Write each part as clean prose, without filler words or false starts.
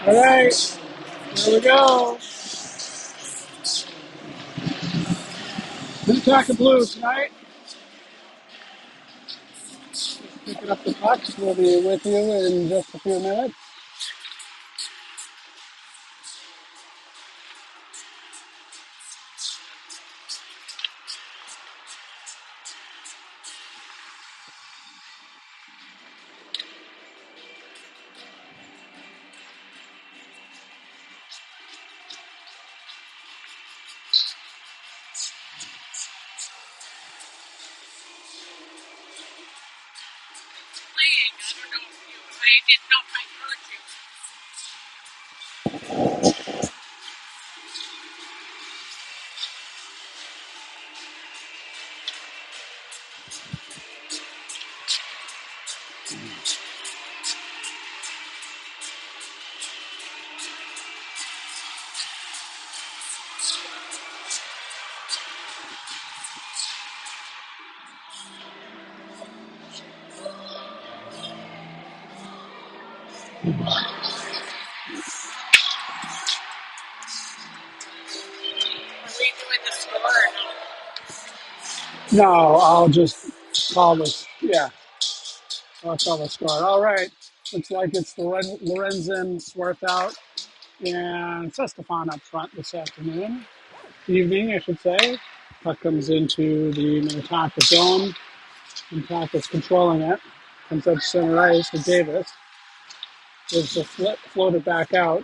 All right, here we go. MYHA Blue tonight. Picking up the pucks. We'll be with you in just a few minutes. No, I'll just call this. Yeah, I'll call the score. All right. Looks like it's the Lorenzen, Swarthout, and Sestefan up front this afternoon. Evening, I should say. Puck comes into the Minnetonka zone. Minnetonka's controlling it. Comes up to center ice to Davis. Gives the floated back out.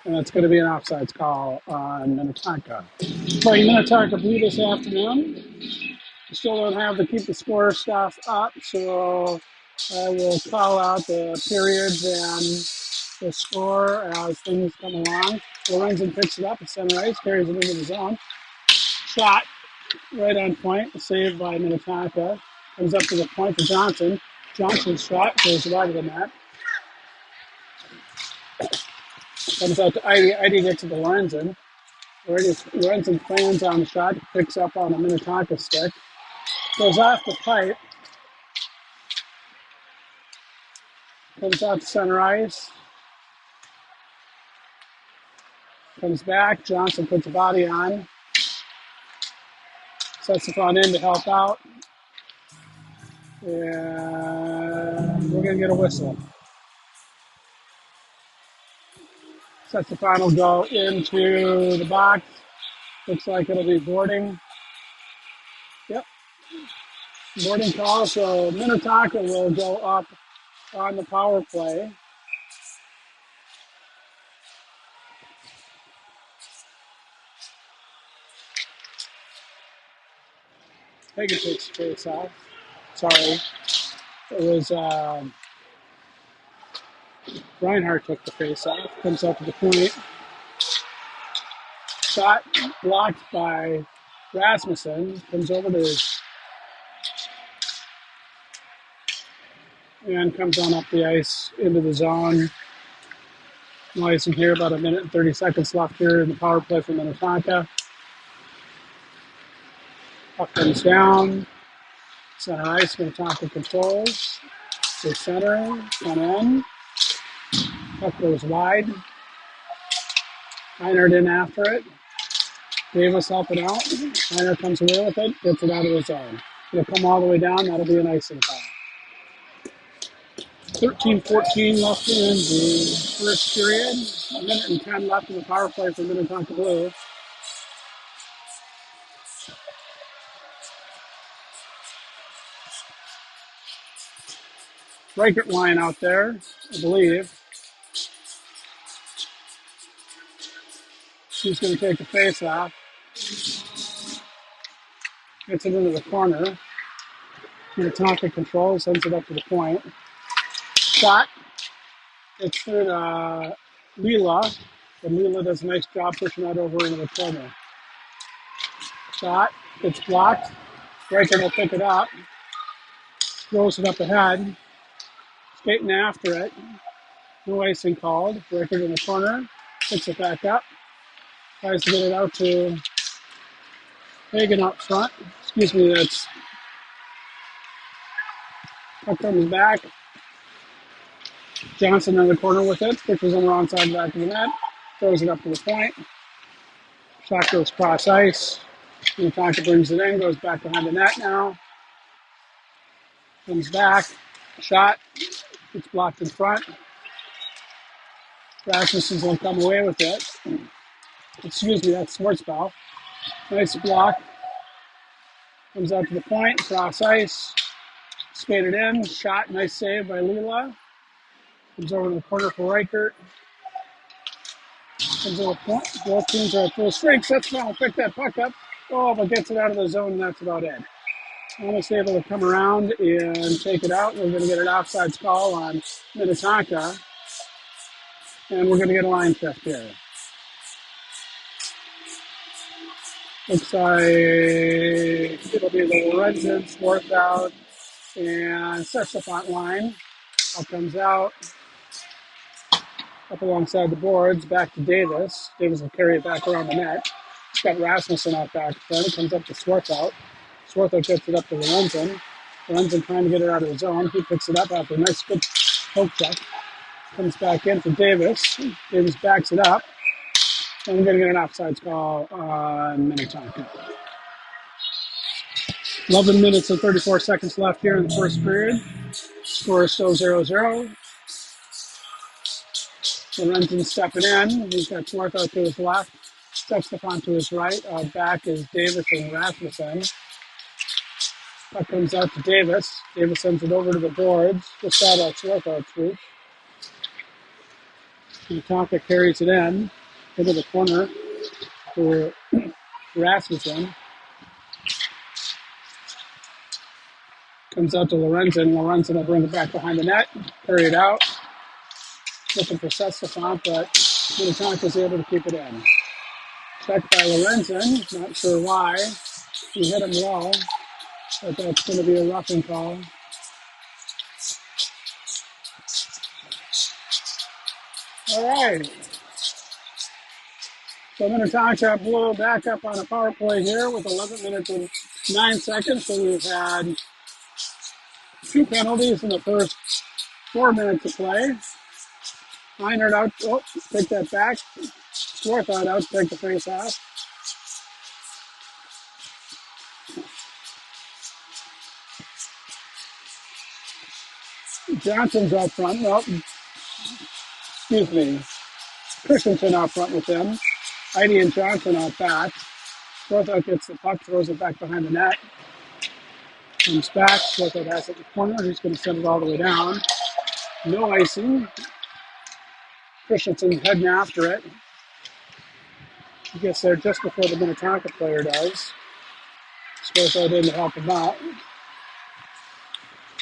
And it's going to be an offsides call on Minnetonka. Playing Minnetonka Blue this afternoon. We still don't have the keep the score stuff up, so I will call out the periods and the score as things come along. Lorenzen picks it up at center ice, carries it into the zone. Shot right on point, saved by Minnetonka. Comes up to the point for Johnson. Johnson's shot goes wide of the net. Comes out to Idy. Idy gets to the Lorenzen. Lorenzen plans on the shot, picks up on a Minnetonka stick. Goes off the pipe. Comes out to center ice. Comes back. Johnson puts a body on. Sets the front end to help out. And we're going to get a whistle. Sets the final go into the box. Looks like it'll be boarding. Yep. Boarding call. So Minnetonka will go up on the power play. Hagen takes the face off. Sorry. It was Reinhardt took the face off. Comes up to the point. Shot blocked by Rasmussen. Comes over to and comes on up the ice into the zone. No ice in here. About a minute and 30 seconds left here in the power play for Minnetonka. Puck comes down. Center ice. Minnetonka controls. To center. Front end. Puck goes wide. Reinhardt in after it. Davis helping out. Reinhardt comes away with it. Gets it out of the zone. It'll come all the way down. That'll be an icing foul. 13-14 left in the first period. A minute and 10 left in the power play for Minnetonka Blue. Reichert line out there, I believe. He's going to take the face off. Gets it into the corner. Minnetonka controls, sends it up to the point. Shot. It's through to Lila. And Lila does a nice job pushing that over into the corner. Shot. It's blocked. Reichert will pick it up. Throws it up ahead. Skating after it. No icing called. Reichert in the corner. Picks it back up. Tries to get it out to Hagen up front. Excuse me, that's puck comes back. Johnson in the corner with it, pitches on the wrong side back of the net, throws it up to the point. Shot goes cross ice. Minnetonka brings it in, goes back behind the net now. Comes back, shot, it's blocked in front. Rasmussen's going to come away with it. Excuse me, that's Schwartzball. Nice block. Comes out to the point, cross ice. Skated in, shot, nice save by Lila. Comes over to the corner for Reichert. Comes to the point. Both teams are at full strength. Schwartzball will pick that puck up. Oh, but gets it out of the zone, and that's about it. Almost able to come around and take it out. We're going to get an offsides call on Minnetonka. And we're going to get a line check here. Looks like it'll be the Lorenzen, Swarthout, and Sextafont line. All comes out. Up alongside the boards, back to Davis. Davis will carry it back around the net. It's got Rasmussen out back front. It comes up to Swarthout. Swarthout gets it up to Lorenzen. Lorenzen trying to get it out of the zone. He picks it up after a nice good poke check. Comes back in for Davis. Davis backs it up. And we're going to get an offsides call on Minnetonka. 11 minutes and 34 seconds left here in the first period. Score is still 0-0. Lorenzen stepping in. He's got Swarthout to his left. Sextafont to his right. Back is Davis and Rasmussen. Puck comes out to Davis. Davis sends it over to the boards. Just out of Swarthout's reach. Minnetonka carries it in into the corner for Rasmussen. Comes out to Lorenzen. Lorenzen will bring it back behind the net. Carry it out. Looking for Sextafont, but Minnetonka is able to keep it in. Checked by Lorenzen. Not sure why. He hit him well, but that's going to be a roughing call. All right. So Minnetonka Blue back up on a power play here with 11 minutes and 9 seconds. So we've had 2 penalties in the first 4 minutes of play. Einert out. Oh, take that back. Swarthout out. Take the face off. Johnson's out front. Well, excuse me. Christensen out front with them. Heidi and Johnson out back. Swarthout gets the puck, throws it back behind the net. Comes back. Swarthout has it in the corner. He's going to send it all the way down. No icing. Christensen heading after it. He gets there just before the Minnetonka player does. Swarthout in to help him out.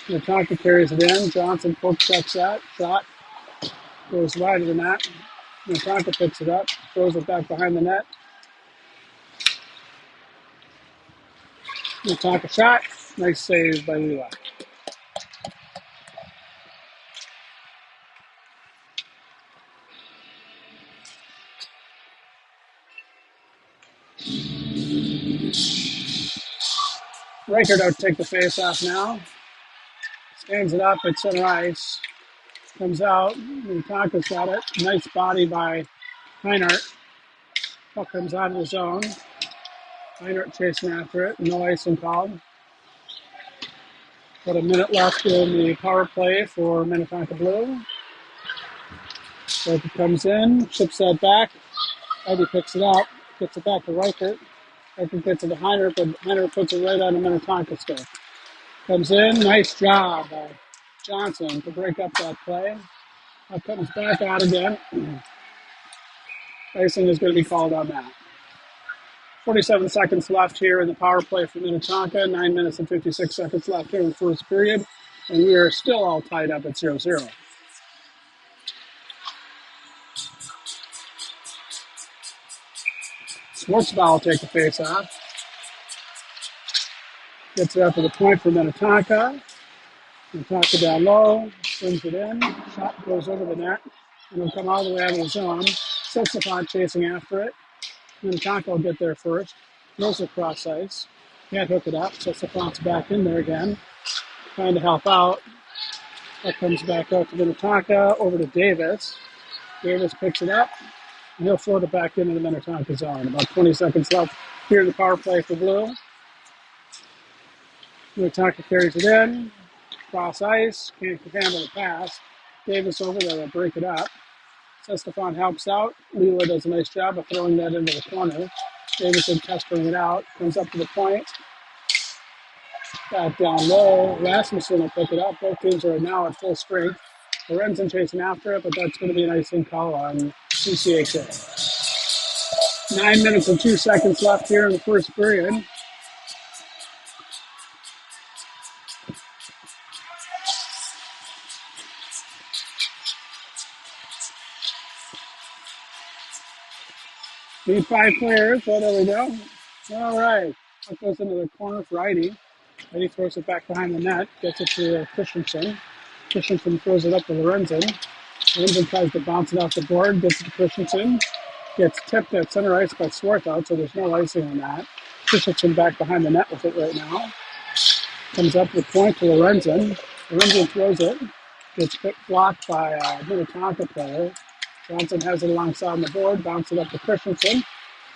Minnetonka carries it in. Johnson poke checks that. Shot. Goes wide of the net. Minnetonka picks it up. Throws it back behind the net. Minnetonka shot. Nice save by Lila. Reichert out to take the face off now. Stands it up at center ice. Comes out. Minnetonka's got it. Nice body by Einert. Puck comes out of the zone. Einert chasing after it. No icing called. About a minute left in the power play for Minnetonka Blue. Reichert comes in. Chips that back. Eddie picks it up. Gets it back to Reichert. Reichert gets it to Einert, but Einert puts it right on the Minnetonka stick. Comes in. Nice job by Johnson to break up that play. Comes back out again. Icing is going to be called on that. 47 seconds left here in the power play for Minnetonka. 9 minutes and 56 seconds left here in the first period. And we are still all tied up at 0-0. Schwartzball will take the face off. Gets it up to the point for Minnetonka. Minnetonka down low. Brings it in. Shot goes over the net. And will come all the way out of the zone. Sextafont chasing after it. Minnetonka will get there first. Throws it cross ice. Can't hook it up. Sextafont's back in there again. Trying to help out. That comes back out to Minnetonka, over to Davis. Davis picks it up, and he'll float it back into the Minnetonka zone. About 20 seconds left here in the power play for Blue. Minnetonka carries it in, cross ice, can't handle the pass. Davis over there to break it up. Stefan helps out. Leela does a nice job of throwing that into the corner. Davidson testing it out, comes up to the point. Back down low. Rasmussen will pick it up. Both teams are now at full strength. Lorenzen chasing after it, but that's going to be an icing call on CCHA. 9 minutes and 2 seconds left here in the first period. Need 5 players. Well, there we go. All right. That goes into the corner for Heidi. Heidi throws it back behind the net. Gets it to Christensen. Christensen throws it up to Lorenzen. Lorenzen tries to bounce it off the board. Gets it to Christensen. Gets tipped at center ice by Swarthout, so there's no icing on that. Christensen back behind the net with it right now. Comes up with point to Lorenzen. Lorenzen throws it. Gets blocked by a Minnetonka player. Johnson has it alongside the board. Bounces it up to Christensen.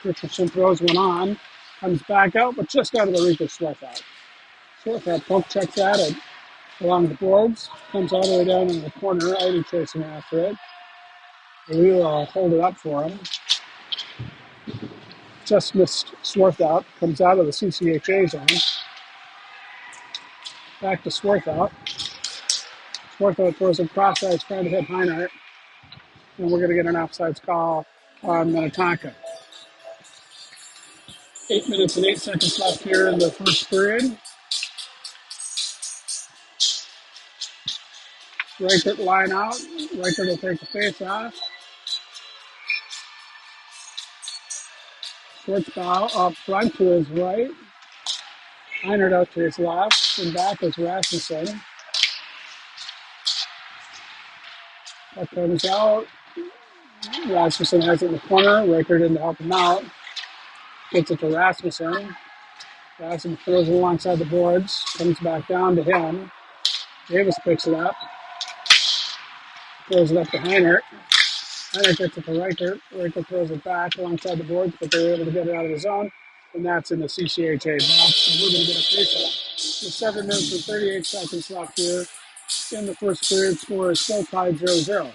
Christensen throws one on. Comes back out, but just out of the reach of Swarthout. Swarthout poke checks at it along the boards. Comes all the way down in the corner. Ivy chasing after it. We'll hold it up for him. Just missed Swarthout. Comes out of the CCHA zone. Back to Swarthout. Swarthout throws a cross ice trying to hit Heinert. And we're going to get an offsides call on Minnetonka. 8 minutes and 8 seconds left here in the first period. Reichert line out. Reichert will take the face off. Schwartzbau up front to his right. Heinert out to his left. And back is Rasmussen. That comes out. Rasmussen has it in the corner. Reichert in to help him out. Gets it to Rasmussen. Rasmussen throws it alongside the boards. Comes back down to him. Davis picks it up. Throws it up to Heinert. Heinert gets it to Reichert. Reichert throws it back alongside the boards, but they're able to get it out of the zone. And that's in the CCHA box. So we're going to get a face-off. With 7 minutes and 38 seconds left here in the first period. Score is still tied 0-0.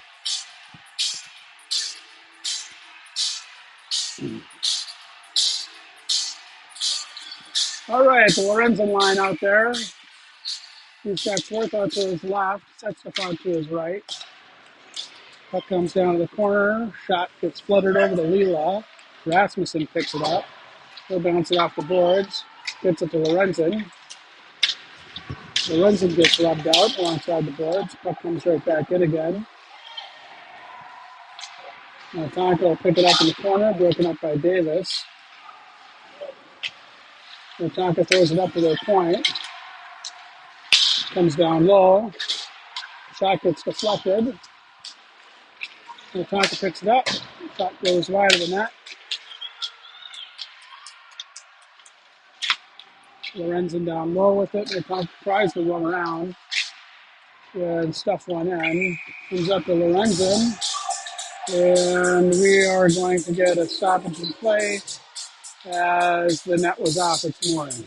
All right, the Lorenzen line out there. He's got Swarthout to his left, Stefan to his right. Puck comes down to the corner. Shot gets fluttered over to Leela. Rasmussen picks it up. He'll bounce it off the boards. Gets it to Lorenzen. Lorenzen gets rubbed out alongside the boards. Puck comes right back in again. Tonka will pick it up in the corner, broken up by Davis. Tonka throws it up to their point. Comes down low. Shot gets deflected. Tonka picks it up. Shot goes wide of the net. Lorenzen down low with it. Tonka tries to run around and stuff one in. Comes up to Lorenzen. And we are going to get a stoppage in play as the net was off its mooring.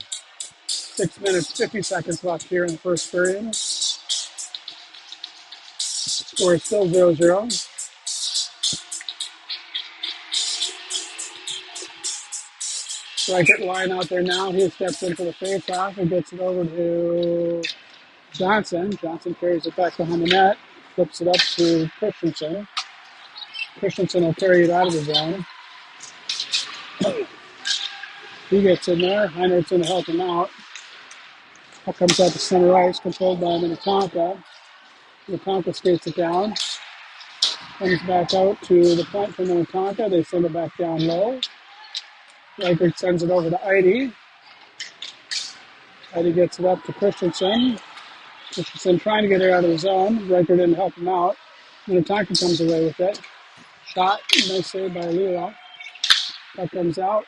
6 minutes, 50 seconds left here in the first period. Score is still 0-0. Reichert line out there now. He steps in for the face-off and gets it over to Johnson. Johnson carries it back behind the net, flips it up to Christensen. Christensen will carry it out of the zone. He gets in there. Heinert's going to help him out. Puck comes out to center ice, controlled by Minnetonka. Minnetonka skates it down. Comes back out to the point for Minnetonka. They send it back down low. Reichert sends it over to Heidi. Heidi gets it up to Christensen. Christensen trying to get her out of the zone. Reichert didn't help him out. Minnetonka comes away with it. Shot, nice save by Leela. Puck comes out.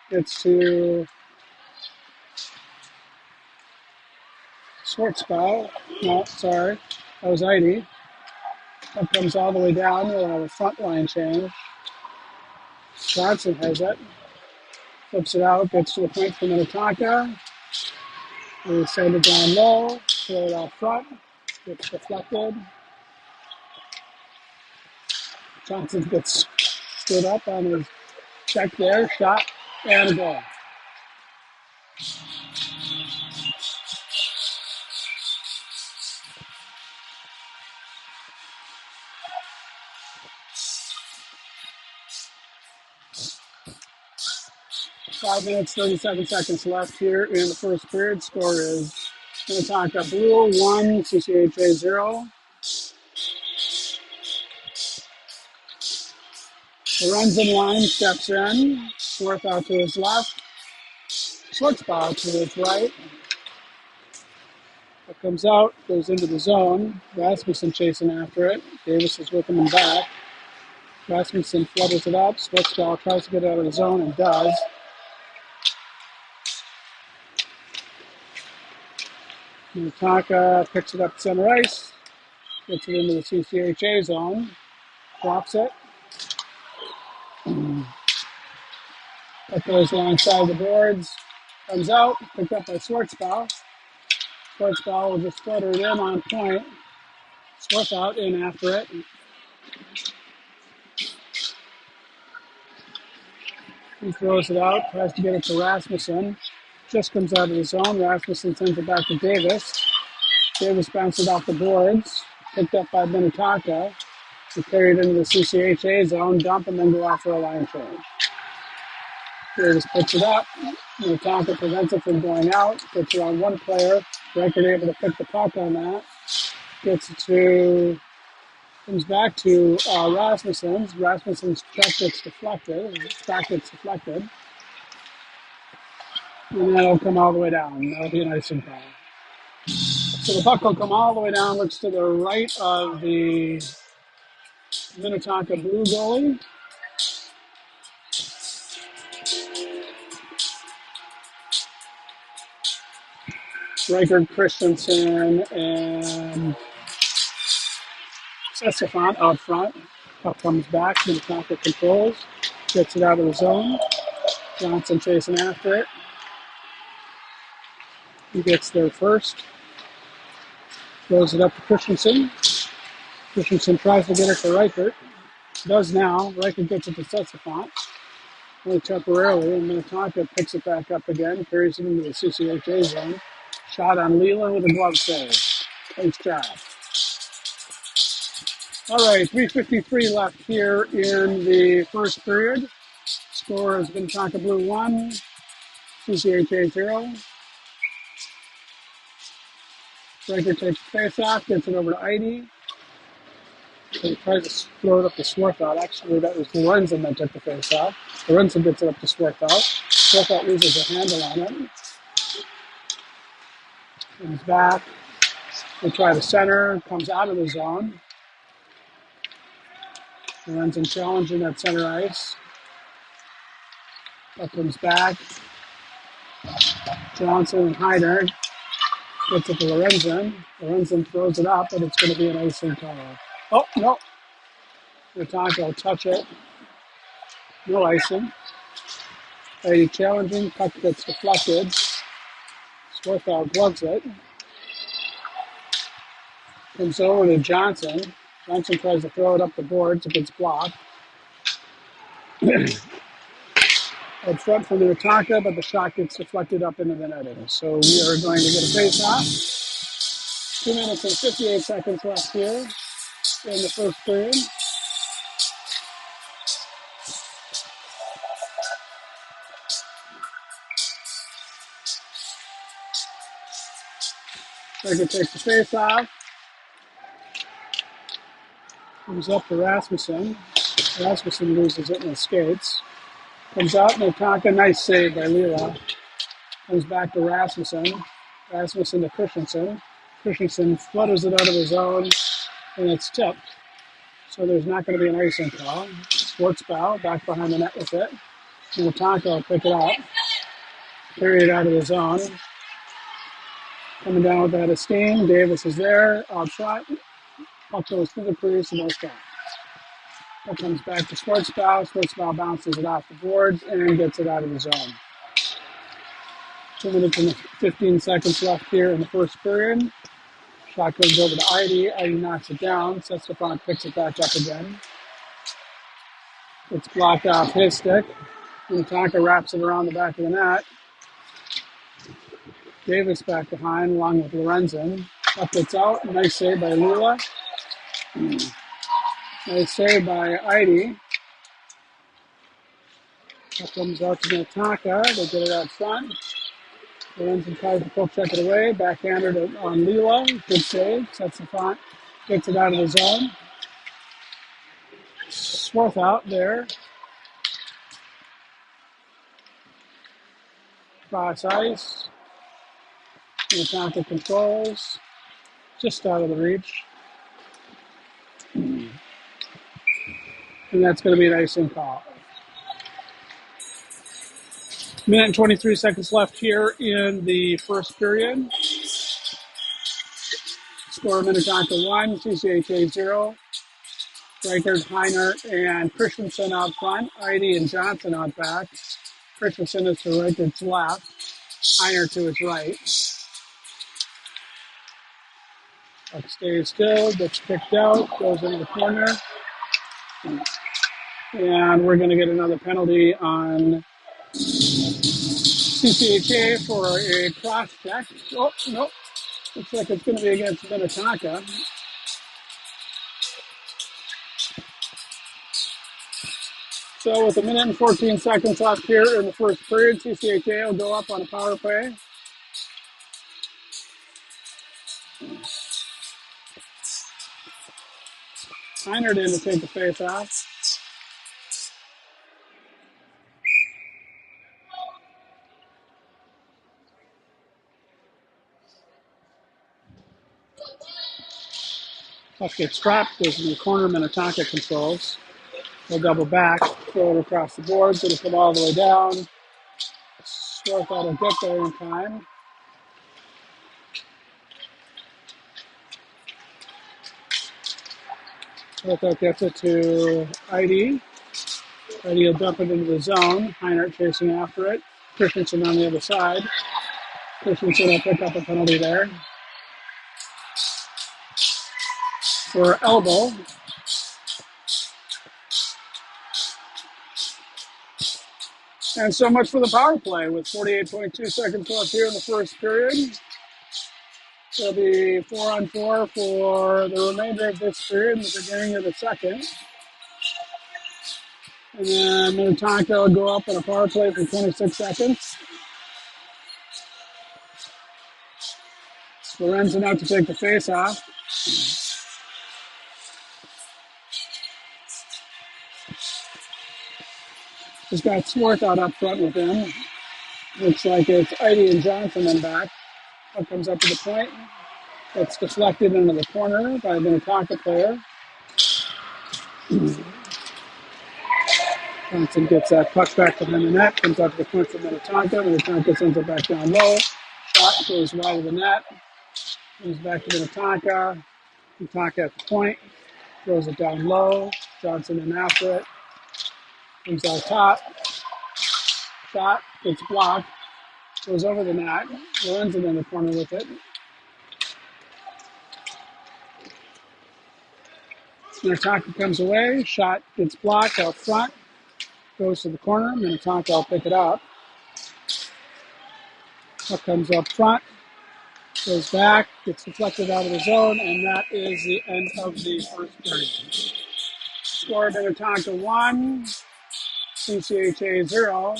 Gets to Schwartzbau. No, sorry. That was Heidi. That comes all the way down. We'll have a front line change. Johnson has it. Flips it out, gets to the point for Minnetonka. We send it down low, throw it out front, gets deflected. Johnson gets stood up on his check there, shot, and a goal. Five minutes, 37 seconds left here in the first period. Score is Minnetonka Blue 1, CCHA 0. Lorenzen line steps in. Swarth out to his left. Schwartzbau to his right. It comes out, goes into the zone. Rasmussen chasing after it. Davis is whipping him back. Rasmussen flutters it up. Schwartzbau tries to get out of the zone and does. Minnetonka picks it up center ice. Gets it into the CCHA zone. Drops it. That goes alongside the boards. Comes out, picked up by Schwartzbau. Schwartzbau will just flutter it in on point. Swarth out in after it. He throws it out, tries to get it to Rasmussen. Just comes out of the zone. Rasmussen sends it back to Davis. Davis bounces it off the boards. Picked up by Minnetonka. He carried into the CCHA zone, dump, and then go off for a line change. Davis picks it up. Minnetonka prevents it from going out. Puts it on one player. Reichert able to pick the puck on that. Gets it to, comes back to Rasmussen's. Rasmussen's track gets deflected. And that'll come all the way down. That'll be an icing call. So the puck will come all the way down, looks to the right of the Minnetonka Blue goalie. Reichert, Christensen, and Sesafont out front. Puck comes back, Minnetonka controls, gets it out of the zone. Johnson chasing after it. He gets there first. Throws it up to Christensen. Christensen tries to get it to Reichert. Does now. Reichert gets it to Sesafont. Only temporarily, and Minnetonka picks it back up again, carries it into the CCHA zone. Shot on Leland with a glove save. Nice job. All right, 3:53 left here in the first period. Score has been Minnetonka Blue 1, CCHA 0. Reichert takes the face off, gets it over to Heidi. So he tries to throw it up to Swarthout. Actually, that was Lorenzen that took the face off. Lorenzen gets it up to Swarthout. Swarthout loses a handle on it. Comes back. They try to center, comes out of the zone. Lorenzen challenging at center ice. That comes back. Johnson and Heider gets it to Lorenzen. Lorenzen throws it up, but it's going to be an icing call. Oh, no. Minnetonka will touch it. No icing. Heidi challenging. Puck gets deflected. Swarthout gloves it. Comes over to Johnson. Johnson tries to throw it up the boards. It gets blocked. Up front from Minnetonka, but the shot gets deflected up into the netting. So we are going to get a face-off. 2 minutes and 58 seconds left here in the first period. Reichert takes the face-off. Comes up to Rasmussen. Rasmussen loses it in the skates. Comes out, Minnetonka, nice save by Lila. Comes back to Rasmussen. Rasmussen to Christensen. Christensen flutters it out of the zone, and it's tipped. So there's not going to be an icing call. Schwartzbau back behind the net with it. Minnetonka will pick it up. Carry it out of the zone. Coming down with that of steam. Davis is there. Odd shot. Puck goes through the crease and no stop. Puck comes back to Sports Bow. Sports Bow bounces it off the boards and gets it out of the zone. 2 minutes and 15 seconds left here in the first period. Shot goes over to Idy. Idy knocks it down. Stefan picks it back up again. It's blocked off his stick. Minnetonka wraps it around the back of the net. Davis back behind along with Lorenzen. Up it's out. Nice save by Lula. Nice save by Idy. That comes out to Minnetonka. They get it out front. Lorenzen tries to poke check it away. Backhanded it on Lila. Good save. Sets the front. Gets it out of the zone. Swarth out there. Cross ice. Minnetonka controls. Just out of the reach. And that's going to be an icing call. Minute and 23 seconds left here in the first period. Score Minnetonka 1, CCHA 0. Reichert, Heiner, and Christensen out front. Idy and Johnson out back. Christensen is to Reichert's left. Heiner to his right. Puck stays still, gets kicked out, goes into the corner. And we're going to get another penalty on CCHA for a cross check. Oh, nope. Looks like it's going to be against Minnetonka. So with a minute and 14 seconds left here in the first period, CCHA will go up on a power play. Heinert in to take the face off. Puck gets dropped, goes in the corner, Minnetonka controls. They'll double back, throw it across the boards, it'll come all the way down. Swarth will get there in time. Swarth gets it to Idy. Idy will dump it into the zone. Heinert chasing after it. Christensen on the other side. Christensen will pick up a penalty there for elbow. And so much for the power play with 48.2 seconds left here in the first period. It'll be 4-on-4 for the remainder of this period and the beginning of the second. And then Minnetonka will go up on a power play for 26 seconds. Lorenzen out to take the face off. He's got Swarth out up front with him. Looks like it's Idy and Johnson in back. Puck comes up to the point. It's deflected into the corner by the Minnetonka player. Johnson gets that puck back behind the net, comes up to the point for Minnetonka. Minnetonka sends it back down low. Shot goes wide of the net. Comes back to Minnetonka. Minnetonka at the point. Throws it down low. Johnson in after it. Comes out top. Shot gets blocked. Goes over the net. Lorenzen in the corner with it. Minnetonka comes away. Shot gets blocked out front. Goes to the corner. Minnetonka will pick it up. Puck comes up front. Goes back. Gets deflected out of the zone. And that is the end of the first period. Score Minnetonka 1. CCHA 0.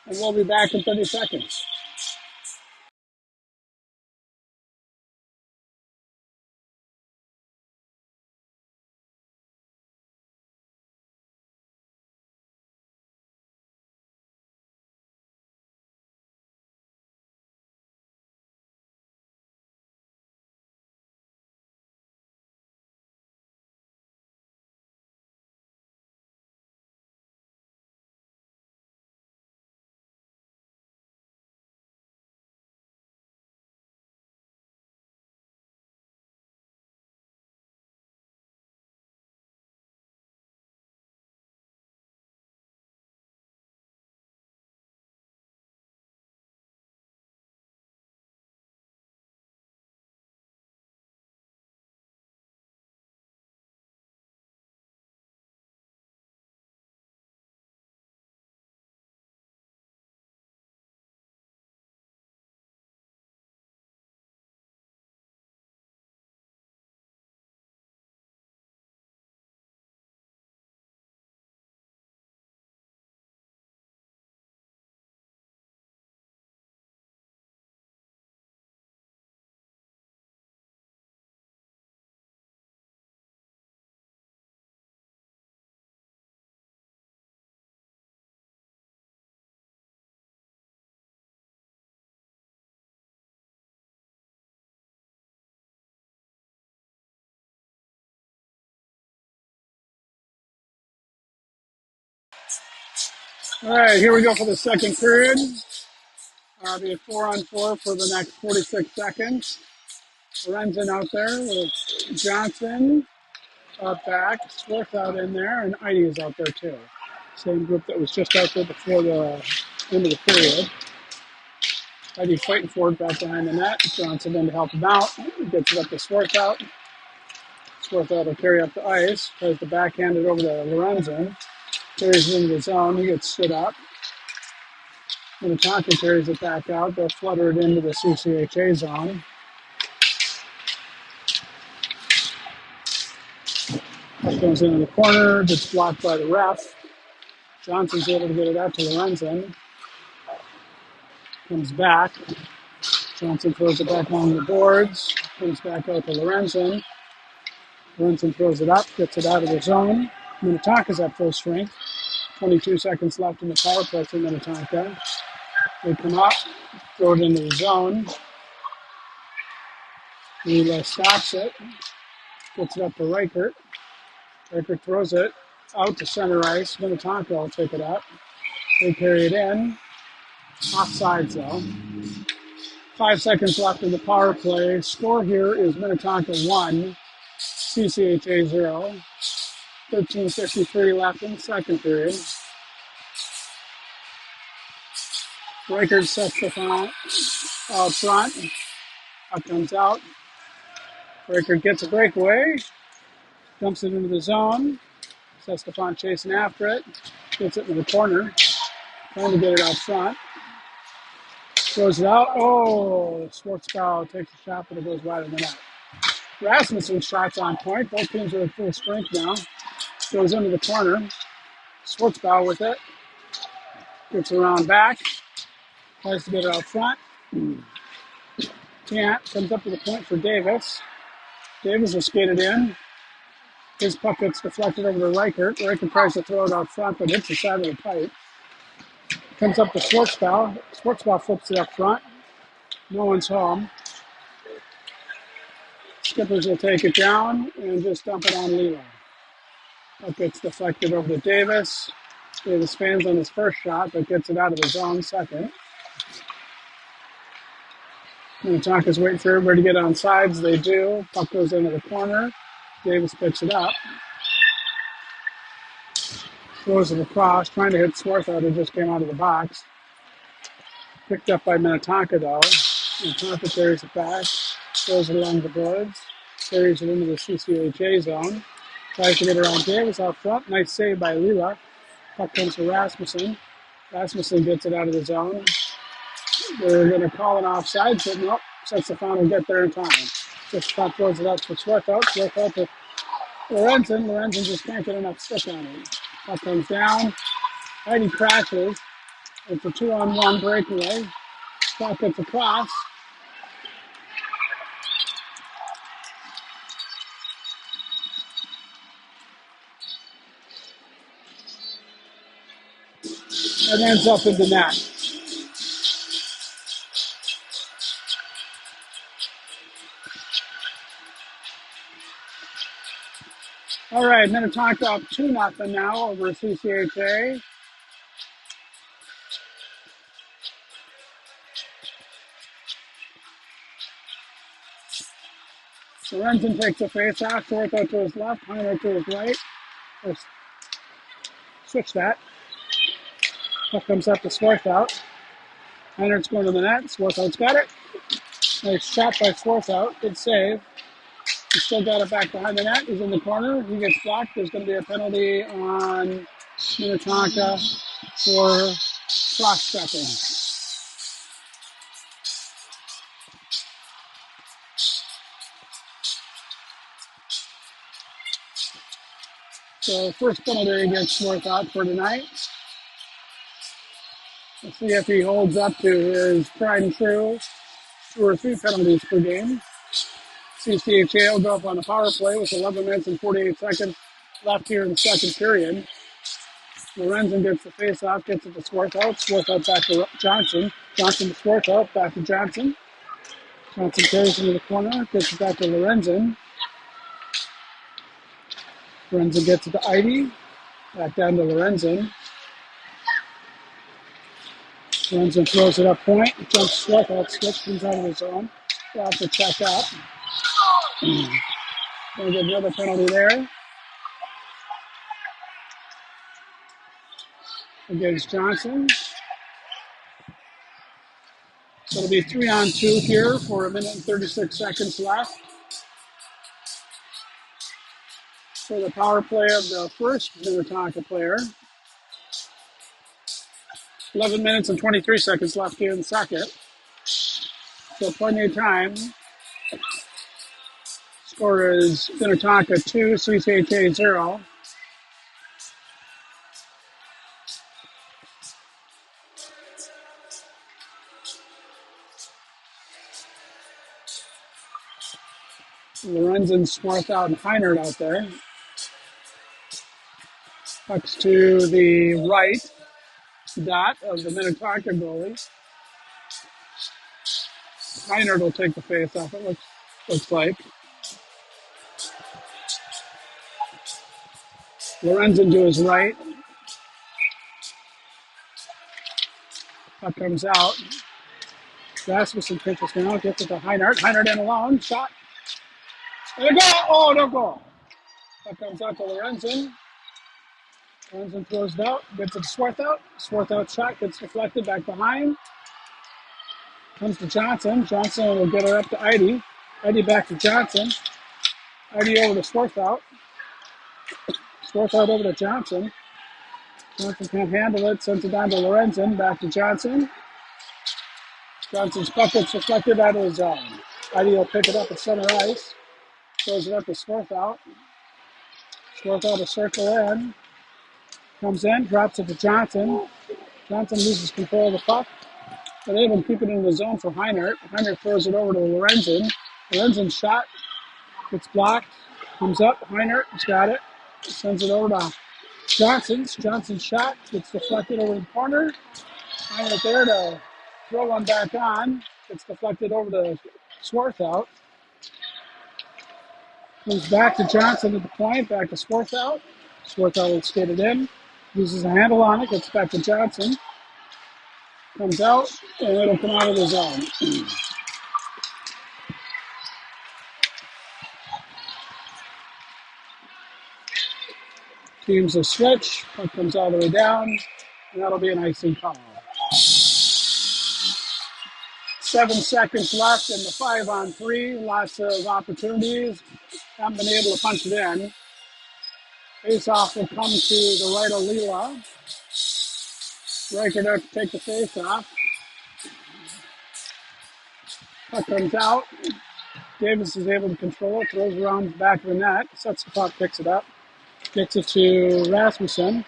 And we'll be back in 30 seconds. All right, here we go for the second period. I'll be 4-on-4 for the next 46 seconds. Lorenzen out there with Johnson up back, Swartz out in there, and Idy is out there too. Same group that was just out there before the end of the period. Idy fighting for it back behind the net. Johnson in to help him out. Gets it up to Swartz out. Swartz out will carry up the ice. Tries to backhand it over to Lorenzen. Carries it into the zone. He gets stood up. Minnetonka carries it back out. They'll flutter it into the CCHA zone. Puck goes into the corner. Gets blocked by the ref. Johnson's able to get it out to Lorenzen. Comes back. Johnson throws it back along the boards. Comes back out to Lorenzen. Lorenzen throws it up. Gets it out of the zone. Minnetonka's at full strength. 22 seconds left in the power play for Minnetonka. They come up. Throw it into the zone. Relay stops it. Gets it up to Reichert. Reichert throws it out to center ice. Minnetonka will pick it up. They carry it in. Offsides though. 5 seconds left in the power play. Score here is Minnetonka 1, CCHA 0. 13:53 left in the second period. Reichert sets the front out front. Puck comes out. Reichert gets a breakaway. Dumps it into the zone. Stefan chasing after it. Gets it in the corner. Trying to get it out front. Throws it out. Oh, Schwartzbauer takes a shot, but it goes wide of the net. Rasmussen's shot's on point. Both teams are at full strength now. Goes into the corner. Schwartzbauer with it. Gets around back. Tries to get it out front. Can't. Comes up to the point for Davis. Davis is skated in. His puck gets deflected over to Reichert. Reichert tries to throw it out front, but hits the side of the pipe. Comes up to Schwartzbauer. Schwartzbauer flips it up front. No one's home. Skippers will take it down and just dump it on Lilo. Puck gets deflected over to Davis. Davis fans on his first shot, but gets it out of the zone second. Minnetonka's waiting for everybody to get on sides. They do. Puck goes into the corner. Davis picks it up. Throws it across, trying to hit Swartz out. It just came out of the box. Picked up by Minnetonka, though. Minnetonka carries it back. Throws it along the boards. Carries it into the CCHA zone. Tries to get around Davis out front. Nice save by Lila. Puck comes to Rasmussen. Rasmussen gets it out of the zone. They're going to call an offside, but nope. Stefan will get there in time. Stefan throws it up for Swartz out. Swartz out to Lorenzen. Lorenzen just can't get enough stick on it. Puck comes down. Heidi crashes. It's a 2-on-1 breakaway. Puck gets across. And ends up in the net. All right, Minnetonka up 2-0 now over CCHA. Lorenzen takes a face off. Swartz out to his left, Heiner to his right. Let's switch that. Puck comes up to Swartz out. Heiner's going to the net. Swartz out's got it. Nice shot by Swartz out. Good save. He's still got it back behind the net. He's in the corner. He gets blocked. There's going to be a penalty on Minnetonka for cross-checking. So first penalty against Swartz out for tonight. Let's see if he holds up to his tried and true 2 or 3 penalties per game. CCHA will go up on the power play with 11 minutes and 48 seconds left here in the second period. Lorenzen gets the face-off, gets it to Swartz out. Swartz out back to Johnson. Johnson to Swartz out, back to Johnson. Johnson carries into the corner, gets it back to Lorenzen. Lorenzen gets it to Idy. Back down to Lorenzen. Runs and throws it up point. Jumps short. That switch comes out of the zone. We'll have to check up. Gonna get another penalty there against Johnson. So it'll be 3-on-2 here for 1 minute and 36 seconds left. For the power play of the first Minnetonka player. 11 minutes and 23 seconds left here in the second. So plenty of time. Score is Minnetonka 2, CCHA 0. Lorenzen, Swarthout, and Heinert out there. Pucks to the right dot of the Minnetonka goalie. Heinert will take the face off, it looks like. Lorenzen to his right. Puck comes out. Rasmussen pitches now, gets it to Heinert. Heinert in alone, shot. And a goal! Oh, no goal. Puck comes out to Lorenzen. Lorenzen throws it out, gets it to Swarthout. Swarthout shot, gets deflected back behind. Comes to Johnson. Johnson will get her up to Eide. Eide back to Johnson. Eide over to Swarthout. Swarthout over to Johnson. Johnson can't handle it. Sends it down to Lorenzen. Back to Johnson. Johnson's puck gets deflected out of the zone. Eide will pick it up at center ice. Throws it up to Swarthout. Swarthout will circle in. Comes in, drops it to Johnson. Johnson loses control of the puck. But able to keep it in the zone for Heinert. Heinert throws it over to Lorenzen. Lorenzen's shot gets blocked. Comes up. Heinert's got it. Sends it over to Johnson's. Johnson's shot gets deflected over the corner. Heinert there to throw one back on. Gets deflected over to Swarthout. Comes back to Johnson at the point. Back to Swarthout. Swarthout will skate it in. Loses a handle on it. Gets back to Johnson. Comes out, and it'll come out of the zone. Teams will switch. Puck comes all the way down, and that'll be an icing call. 7 seconds left in the 5-on-3. Lots of opportunities. Haven't been able to punch it in. Face-off will come to the right of Lila. Riker there to take the face-off. Puck comes out. Davis is able to control it, throws around the back of the net, sets the puck, picks it up, gets it to Rasmussen.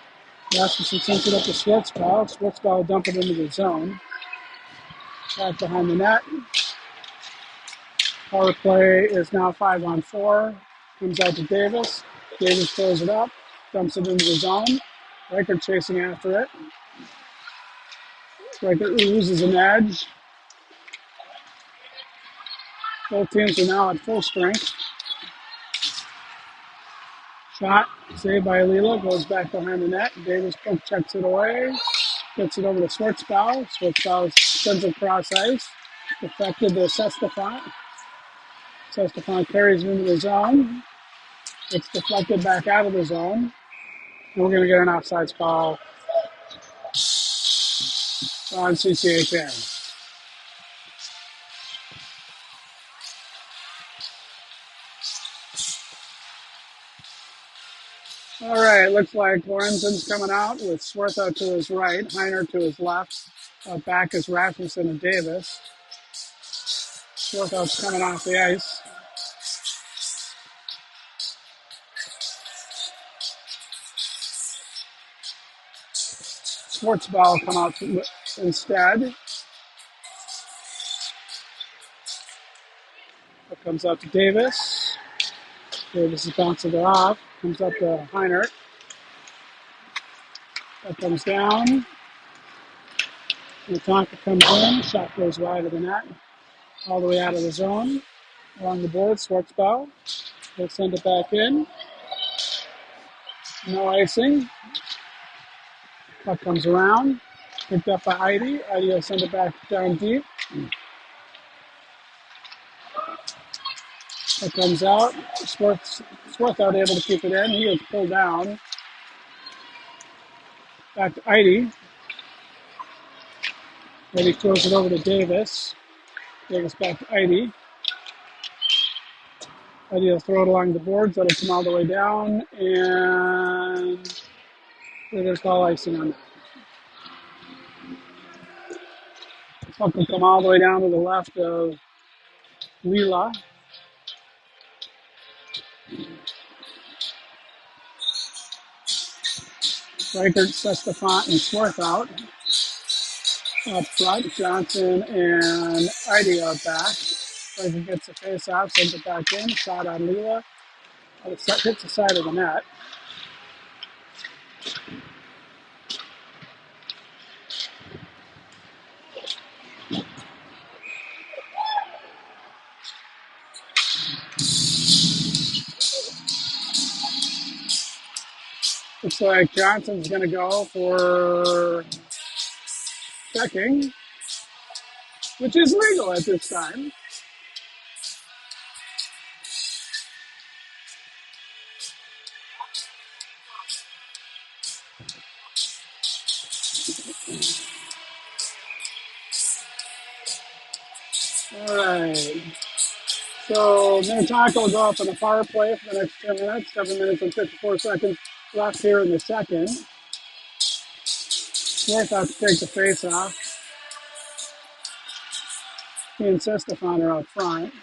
Rasmussen sends it up to Schwartzball. Schwartzball will dump it into the zone. Back behind the net. Power play is now 5-on-4. Comes out to Davis. Davis throws it up, dumps it into the zone. Riker chasing after it. Riker loses an edge. Both teams are now at full strength. Shot, saved by Lila, goes back behind the net. Davis poke checks it away. Gets it over to Schwartzball. Schwartzball sends it across ice. Deflected to Sestefan. Sestefan carries it into the zone. It's deflected back out of the zone. And we're going to get an offsides call on CCHA. All right, looks like Lorenzen's coming out with Swarthout to his right, Heinert to his left. Back is Rasmussen and Davis. Swarthout's coming off the ice. Schwartzball will come out instead. It comes out to Davis. Davis is bouncing it off. Comes up to Heinert. That comes down. Minnetonka comes in. Shot goes wide of the net. All the way out of the zone. Along the board, Schwartzball. They'll send it back in. No icing. Puck comes around. Picked up by Heidi. Heidi will send it back down deep. It comes out. Swarthout able to keep it in. He was pulled down. Back to Heidi. Heidi throws it over to Davis. Davis back to Heidi. Heidi will throw it along the boards. Let it come all the way down. And there's all icing on that. The puck will come all the way down to the left of Leela. Reichert, Sestafant, and Swarthout. Up front, Johnson and Heidi are back. Reichert gets the face off, sends it back in. Shot on Leela. It hits the side of the net. Looks like Johnson's going to go for checking, which is legal at this time. All right. So Minnetonka will go up on the power play for the next 10 minutes. 7 minutes and 54 seconds left here in the second. Swarthout to take the face off. He and Sestafan are out front.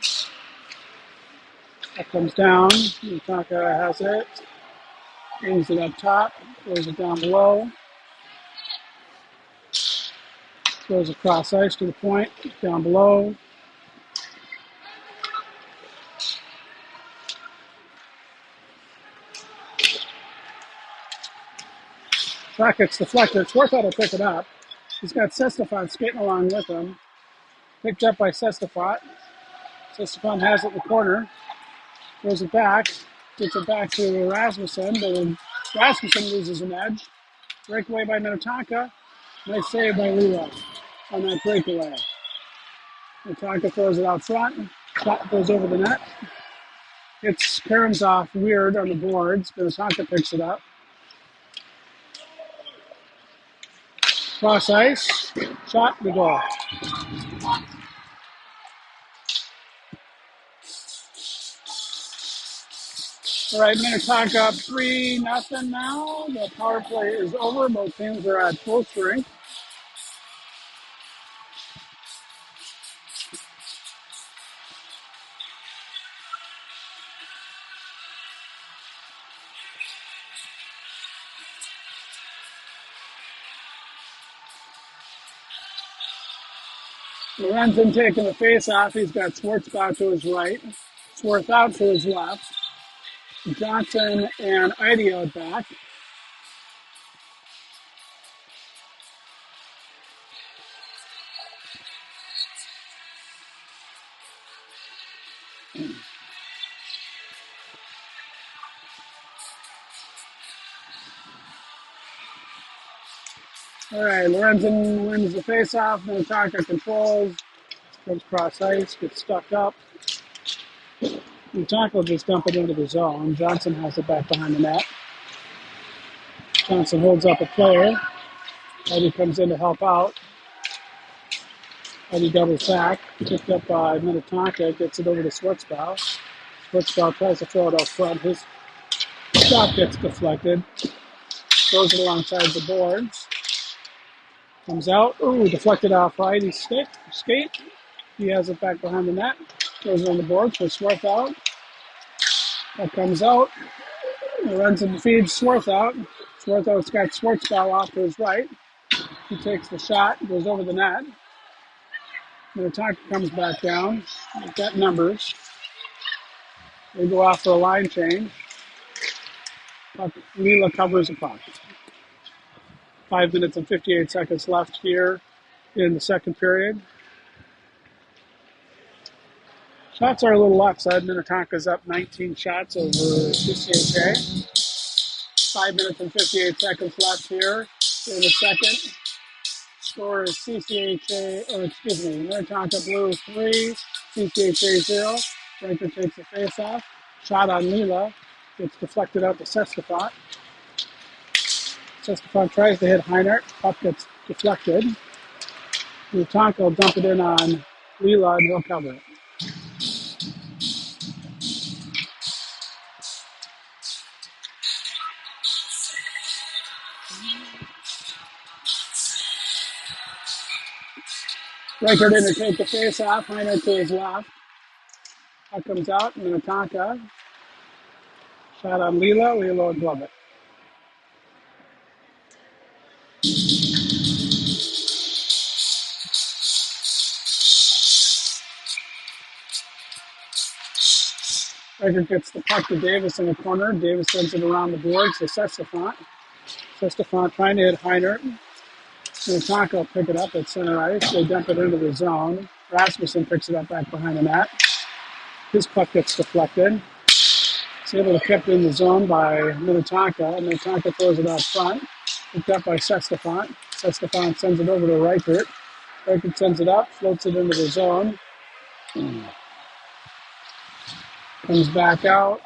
That comes down. Minnetonka has it. Brings it up top. Throws it down below. Throws across ice to the point. Down below. Shot gets deflected. Swarthout will pick it up. He's got Sestafan skating along with him. Picked up by Sestafan. Sestafan has it in the corner. Throws it back. Gets it back to Rasmussen. But then Rasmussen loses an edge. Breakaway by Minnetonka. Nice save by Leroy on that breakaway. Minnetonka throws it out front. Shot goes over the net. It's caroms off weird on the boards. Minnetonka picks it up. Cross ice. Shot, the goal. All right, Minnetonka up 3-0 now. The power play is over. Both teams are at full strength. Lorenzen taking the face off. He's got Swarthout to his right. Swarthout to his left. Johnson and Idio back. All right, Lorenzen wins the face-off. Minnetonka controls. Goes cross ice, gets stuck up. Minnetonka will just dump it into the zone. Johnson has it back behind the net. Johnson holds up a player. Eddie comes in to help out. Eddie doubles back. Picked up by Minnetonka. Gets it over to Schwartzbaugh. Schwartzbaugh tries to throw it out front. His shot gets deflected. Throws it alongside the boards. Comes out. Ooh, deflected off Heidi's skate. He has it back behind the net. Throws it on the boards for Swarthout. That comes out. Lorenzen feeds Swarthout. Swarthout's got Schwartzbaugh off to his right. He takes the shot, goes over the net. Minnetonka comes back down. They've got numbers. They go off for a line change. Leela covers the puck. 5 minutes and 58 seconds left here in the second period. Shots are a little offside. Minnetonka's up 19 shots over CCHA. 5 minutes and 58 seconds left here in the second. Score is Minnetonka Blue 3, CCHA 0. Riker takes the face-off. Shot on Mila. Gets deflected out to Sestafant. Sestafant tries to hit Heinert. Puck gets deflected. Minnetonka will dump it in on Lila and he'll cover it. Riker didn't take the face-off. Heinert to his left. Puck comes out. Minnetonka. Shot on Lila. Lila will glove it. Riker gets the puck to Davis in the corner. Davis sends it around the boards to Sestafant. Sestafant trying to hit Heinert. Minnetonka will pick it up at center ice. They dump it into the zone. Rasmussen picks it up back behind the net. His puck gets deflected. It's able to keep it in the zone by Minnetonka. Minnetonka throws it out front. Picked up by Sestafant. Sestafant sends it over to Reichert. Reichert sends it up, floats it into the zone. Comes back out.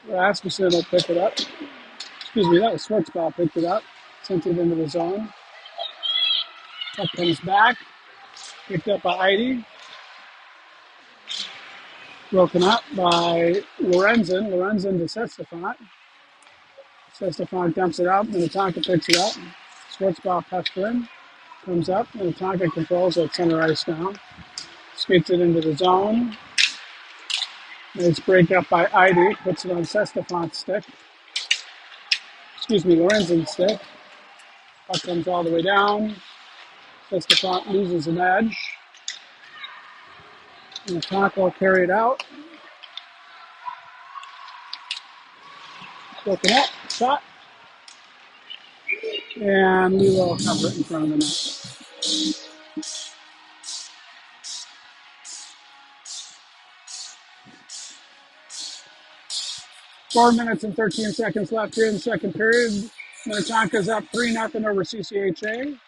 Rasmussen will pick it up. Excuse me, that was Schwartzball picked it up. Sent it into the zone. Puck comes back. Picked up by Eide. Broken up by Lorenzen. Lorenzen to Sestafant. Sestafant dumps it out. Minnetonka picks it up. Schwartzball pestering. Comes up. Minnetonka controls at center ice now. Skates it into the zone. It's break up by Eide. Puts it on Sestafant's stick. Excuse me, Lorenzen's stick. Puck comes all the way down. Sestafant loses an edge. Minnetonka will carry it out. Broken up. Shot. And we will cover it in front of the net. 4 minutes and 13 seconds left here in the second period. Minnetonka's up 3-0 over CCHA.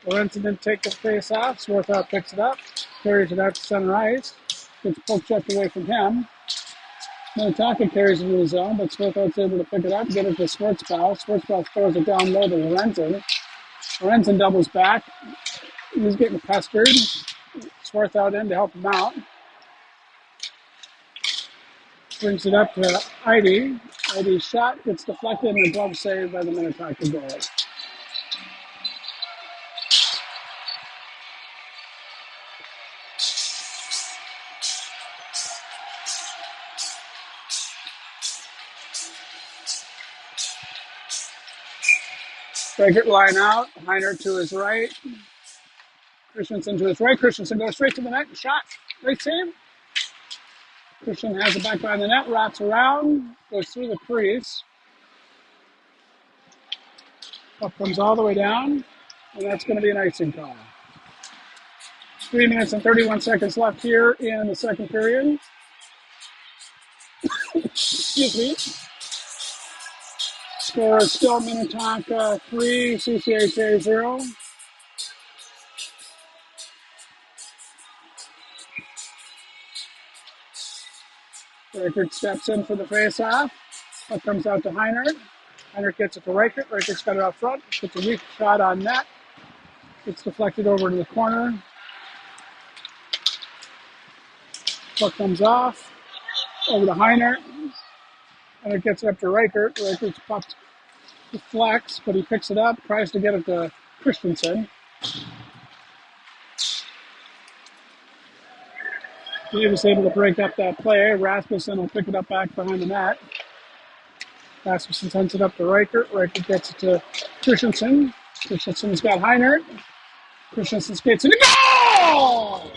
Lorenzen didn't take the face off. Swarthout picks it up, carries it out to center ice. Gets puck checked away from him. Minnetonka carries it in the zone, but Swarthout's able to pick it up, get it to Schwartzball. Schwartzball throws it down low to Lorenzen. Lorenzen doubles back. He's getting pestered. Swarthout in to help him out. Brings it up to Eide. Heide's shot gets deflected and a glove saved by the Minnetonka goalie. Reichert line out. Heinert to his right. Christensen to his right. Christensen goes straight to the net. Shot. Great save. Christian has it back behind the net. Wraps around. Goes through the crease. Puck comes all the way down. And that's going to be an icing call. 3 minutes and 31 seconds left here in the second period. Excuse me. Score is still Minnetonka 3, CCHA 0. Reichert steps in for the face-off. Puck comes out to Heinert. Heinert gets it to Reichert. Reichert's got it out front. Puts a weak shot on net. Gets deflected over to the corner. Puck comes off. Over to Heinert. Heinert gets it up to Reichert. Reichert's puck deflects, but he picks it up. Tries to get it to Christensen. Davis able to break up that play. Rasmussen will pick it up back behind the net. Rasmussen sends it up to Reichert. Reichert gets it to Christensen. Christensen's got Heinert. Christensen skates in the goal!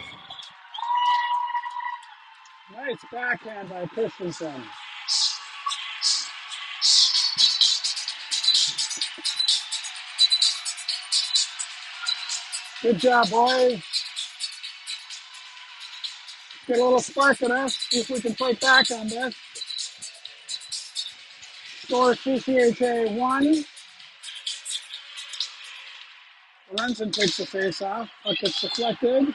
Nice backhand by Christensen. Good job, boys. Get a little spark in us. See if we can fight back on this. Score CCHA 1, Lorenzen takes the face off. Puck gets deflected.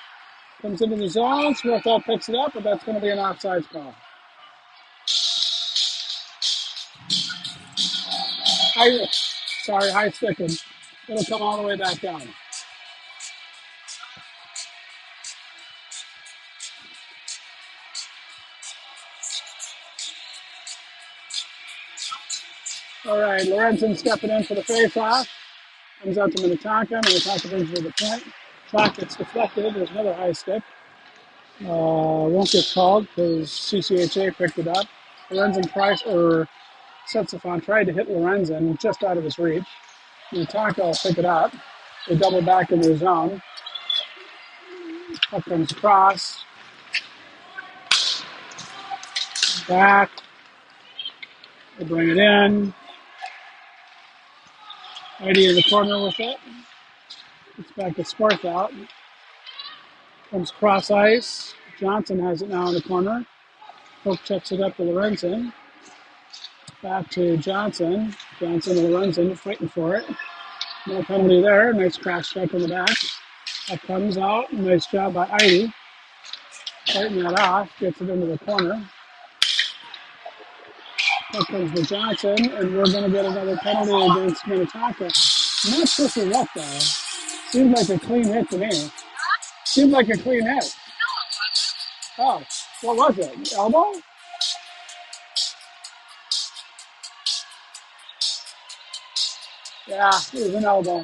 Comes into the zone. Swarthell picks it up, but that's going to be an offsides call. High sticking. It'll come all the way back down. All right, Lorenzen stepping in for the face-off. Comes out to Minnetonka. Minnetonka brings it to the point. Shot gets deflected. There's another high stick. Won't get called because CCHA picked it up. Lorenzen Setsafon tried to hit Lorenzen just out of his reach. Minnetonka will pick it up. They double back in their zone. Puck comes across. Back. They bring it in. Heidi in the corner with it. It's back to Swarthout. Comes cross ice. Johnson has it now in the corner. Poke checks it up to Lorenzen. Back to Johnson. Johnson and Lorenzen fighting for it. No penalty there. Nice crash check in the back. That comes out. Nice job by Heidi. Fighting that off. Gets it into the corner. That comes to Johnson, and we're going to get another penalty against Minnetonka. Not sure for what, though. Seems like a clean hit to me. Seems like a clean hit. Oh, what was it? Elbow? Yeah, it was an elbow.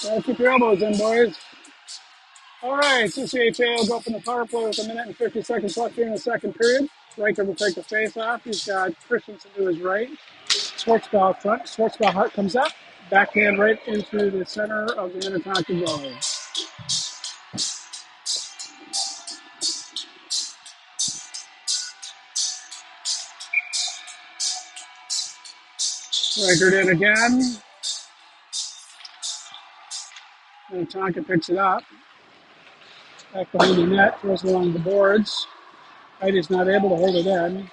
Gotta keep your elbows in, boys. All right, CCHA will go from the power play with 1:50 left here in the second period. Riker will take the face off. He's got Christensen to his right. Schwartzbau up front. Schwartzbau Hart comes up. Backhand right into the center of the Minnetonka goal. Riker did again. Minnetonka picks it up. Back behind the net, throws it along the boards. Heidi's not able to hold it in.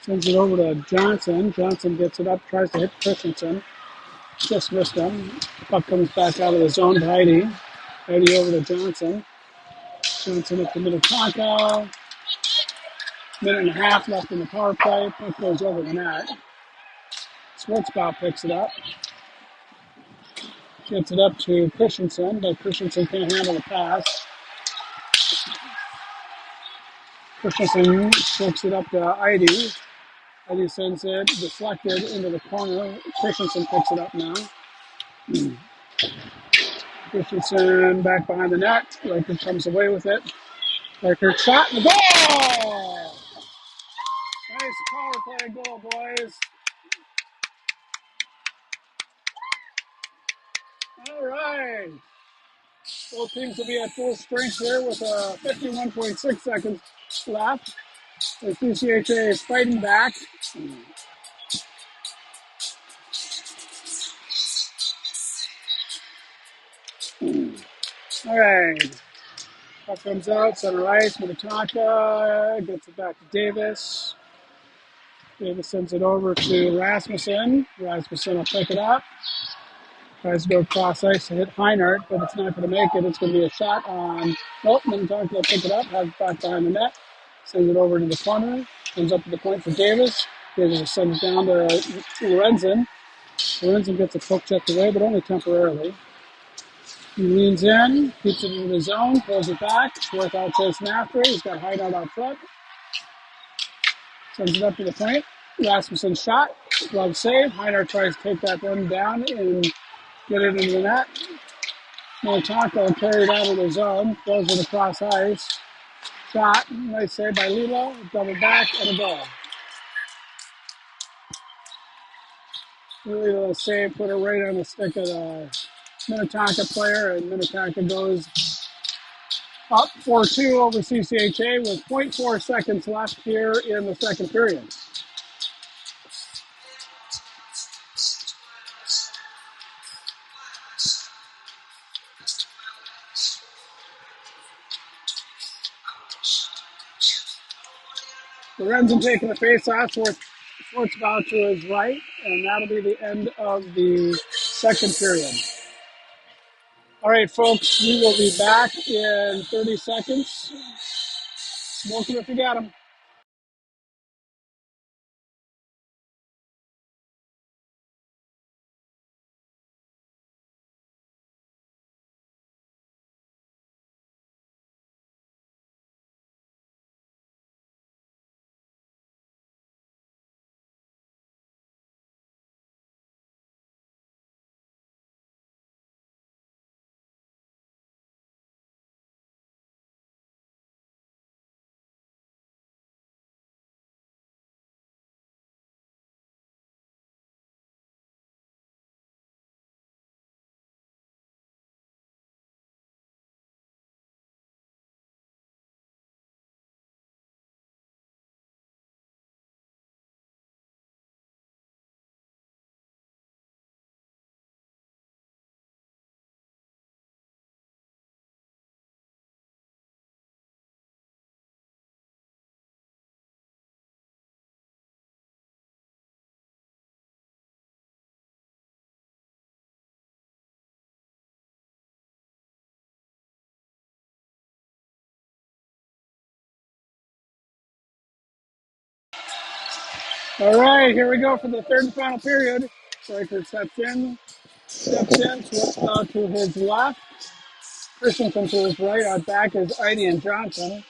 Sends it over to Johnson. Johnson gets it up, tries to hit Christensen. Just missed him. Puck comes back out of the zone to Heidi. Heidi over to Johnson. Johnson up to Minnetonka. Minute and a half left in the power play. Puck goes over the net. Schwartzbau picks it up. Gets it up to Christensen, but Christensen can't handle the pass. Christensen flips it up to Heidi. Heidi sends it deflected into the corner. Christensen picks it up now. Christensen back behind the net. Riker comes away with it. Riker shot and goal! Nice power play goal, boys. All right. Both teams will be at full strength here with 51.6 seconds left. The CCHA is fighting back. All right. Puck comes out, center ice, Minnetonka gets it back to Davis. Davis sends it over to Rasmussen. Rasmussen will pick it up. Tries to go cross ice to hit Heinert, but it's not going to make it. It's going to be a shot on. Nope, Minnetonka will pick it up, has it back behind the net. Sends it over to the corner. Comes up to the point for Davis. Davis sends it down to Lorenzen. Lorenzen gets a poke checked away, but only temporarily. He leans in, keeps it into the zone, pulls it back. Swarthout chasing after it. He's got Hideout out front. Sends it up to the point. Rasmussen shot. Glove save. Heinert tries to take that one down and get it into the net. Minnetonka will carry it out of the zone. Throws it across ice. Shot. Nice save by Lilo. Double back and a goal. Lilo save, put it right on the stick of the Minnetonka player, and Minnetonka goes up 4-2 over CCHA with 0.4 seconds left here in the second period. Lorenzen taking the face-off. sports bow to his right, and that'll be the end of the second period. All right, folks, we will be back in 30 seconds. Smoke it if you got them. All right, here we go for the third and final period. Striker steps in, slips out to his left. Christensen to his right. Out back is Idy and Johnson.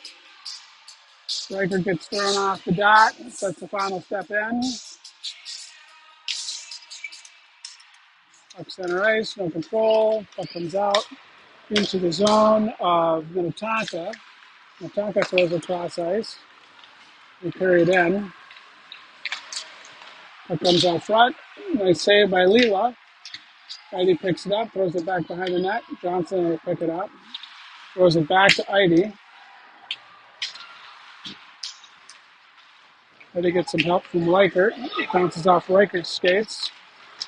Striker gets thrown off the dot, sets the final step in. Up center ice, no control. Puck comes out into the zone of Minnetonka. Minnetonka throws across ice. They carry it in. Puck comes out front. Nice save by Leela. Idy picks it up, throws it back behind the net. Johnson will pick it up. Throws it back to Idy. Idy gets some help from Reichert. Bounces off Reichert's skates.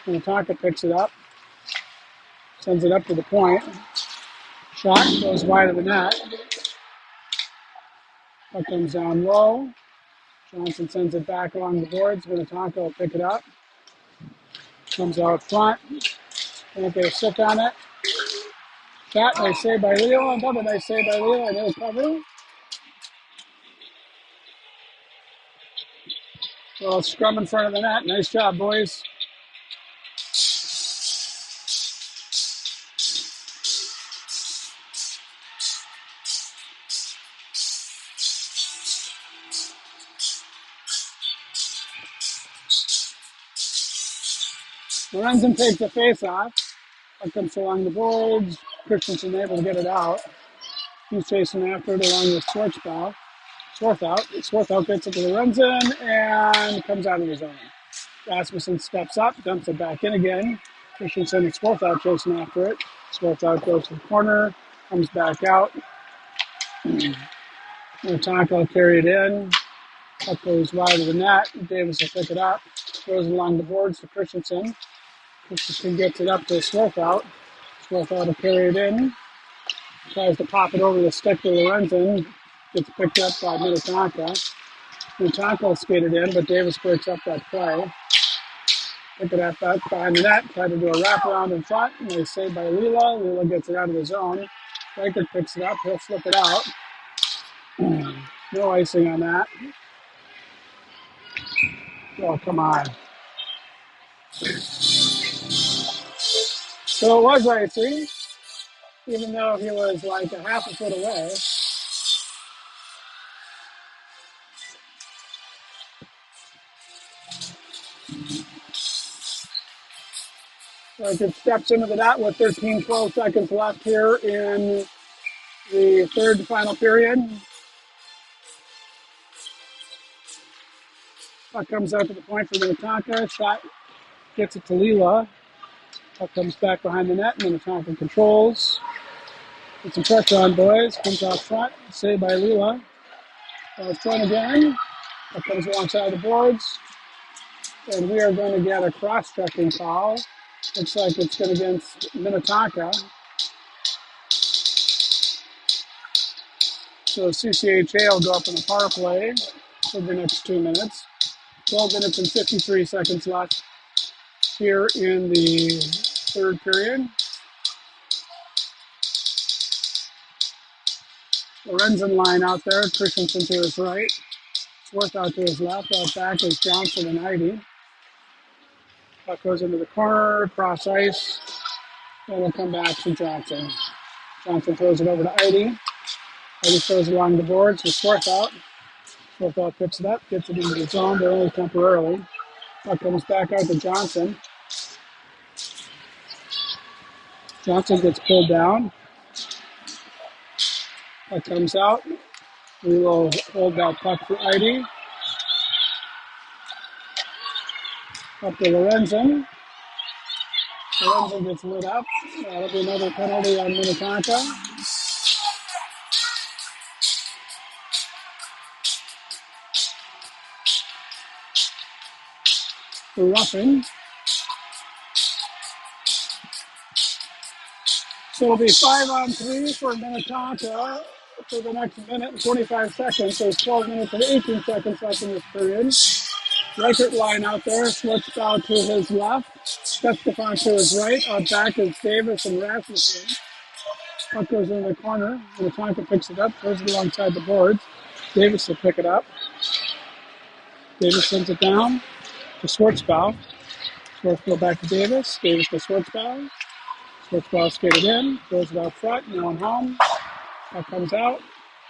Minnetonka picks it up. Sends it up to the point. Shot goes wide of the net. Puck comes down low. Johnson sends it back along the boards. Minnetonka will pick it up. Comes out front. Can't get a stick on it. Shot, nice save by Leo. Another nice save by Leo. And he'll cover. Well, scrum in front of the net. Nice job, boys. Lorenzen takes the face off. Puck comes along the boards. Christensen able to get it out. He's chasing after it along the Swarthout. Swarthout gets it to Lorenzen and comes out of the zone. Rasmussen steps up, dumps it back in again. Christensen and Swarthout chasing after it. Swarthout goes to the corner, comes back out. Minnetonka will carry it in. Puck goes wide of the net. Davis will pick it up. Throws it along the boards to Christensen. Christensen gets it up to Swarthout. Swarthout will carry it in. Tries to pop it over the stick to Lorenzen. Gets picked up by Minnetonka. Minnetonka will skate it in, but Davis breaks up that play. Pick it up back behind the net. Try to do a wraparound in front. Nice save by Leela. Leela gets it out of the zone. Reichert picks it up. He'll flip it out. No icing on that. Oh, come on. So it was icing, even though he was like a half a foot away. Reichert steps into the net with 12 seconds left here in the third and final period. Puck comes out to the point for Minnetonka. Shot gets it to Leela. Puck comes back behind the net. Minnetonka controls. Get some pressure on, boys. Comes out front. Saved by Leela. Out front again. Puck comes alongside the boards. And we are going to get a cross-checking call. Looks like it's going against Minnetonka. So CCHA will go up in the power play for the next 2 minutes. 12 minutes and 53 seconds left here in the third period. Lorenzen line out there, Christensen to his right, Swarth out to his left, out back is Johnson and Heidi. Puck goes into the corner, cross ice, and will come back to Johnson. Johnson throws it over to Heidi. Heidi throws it along the boards with Swarth out. Swarth out picks it up, gets it into the zone, but only temporarily. Puck comes back out to Johnson. Johnson gets pulled down. Puck comes out. We will hold that puck for Heidi. Up to Lorenzen. Lorenzen gets lit up. That'll be another penalty on Minnetonka. For roughing. So it'll be 5-on-3 for Minnetonka for the next minute and 45 seconds. There's 12 minutes and 18 seconds left in this period. Reichert line out there, Schwartzbau to his left, Stefan to his right. Out back is Davis and Rasmussen. Puck goes in the corner. Minnetonka picks it up, throws it alongside the boards. Davis will pick it up. Davis sends it down to Schwartzbau. Schwartzbau back to Davis. Davis to Schwartzbau. Schwartzbau skated in, throws it out front, now home. Puck comes out.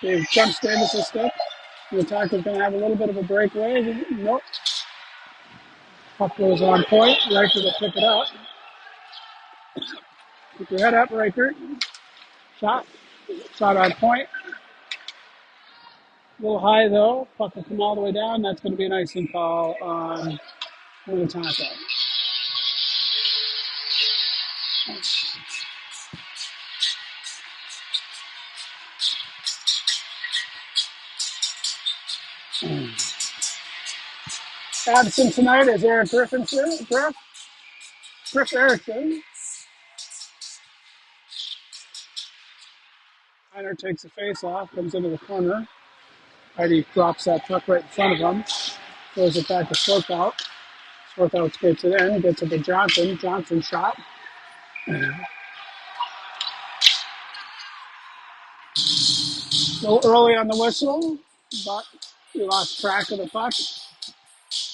Dave jumps Davis' stick. The attacker's going to have a little bit of a breakaway. Nope. Puck goes on point. Reichert will pick it up. Keep your head up, Reichert. Shot. Shot on point. A little high, though. Puck will come all the way down. That's going to be an icing call on Minnetonka. Absent tonight is Eric Griffin. Chris Erickson. Heiner takes the face off, comes into the corner. Heidi drops that puck right in front of him. Throws it back to Swarthout. Swarthout skates it in, gets it to Johnson. Johnson shot. A little early on the whistle, but we lost track of the puck.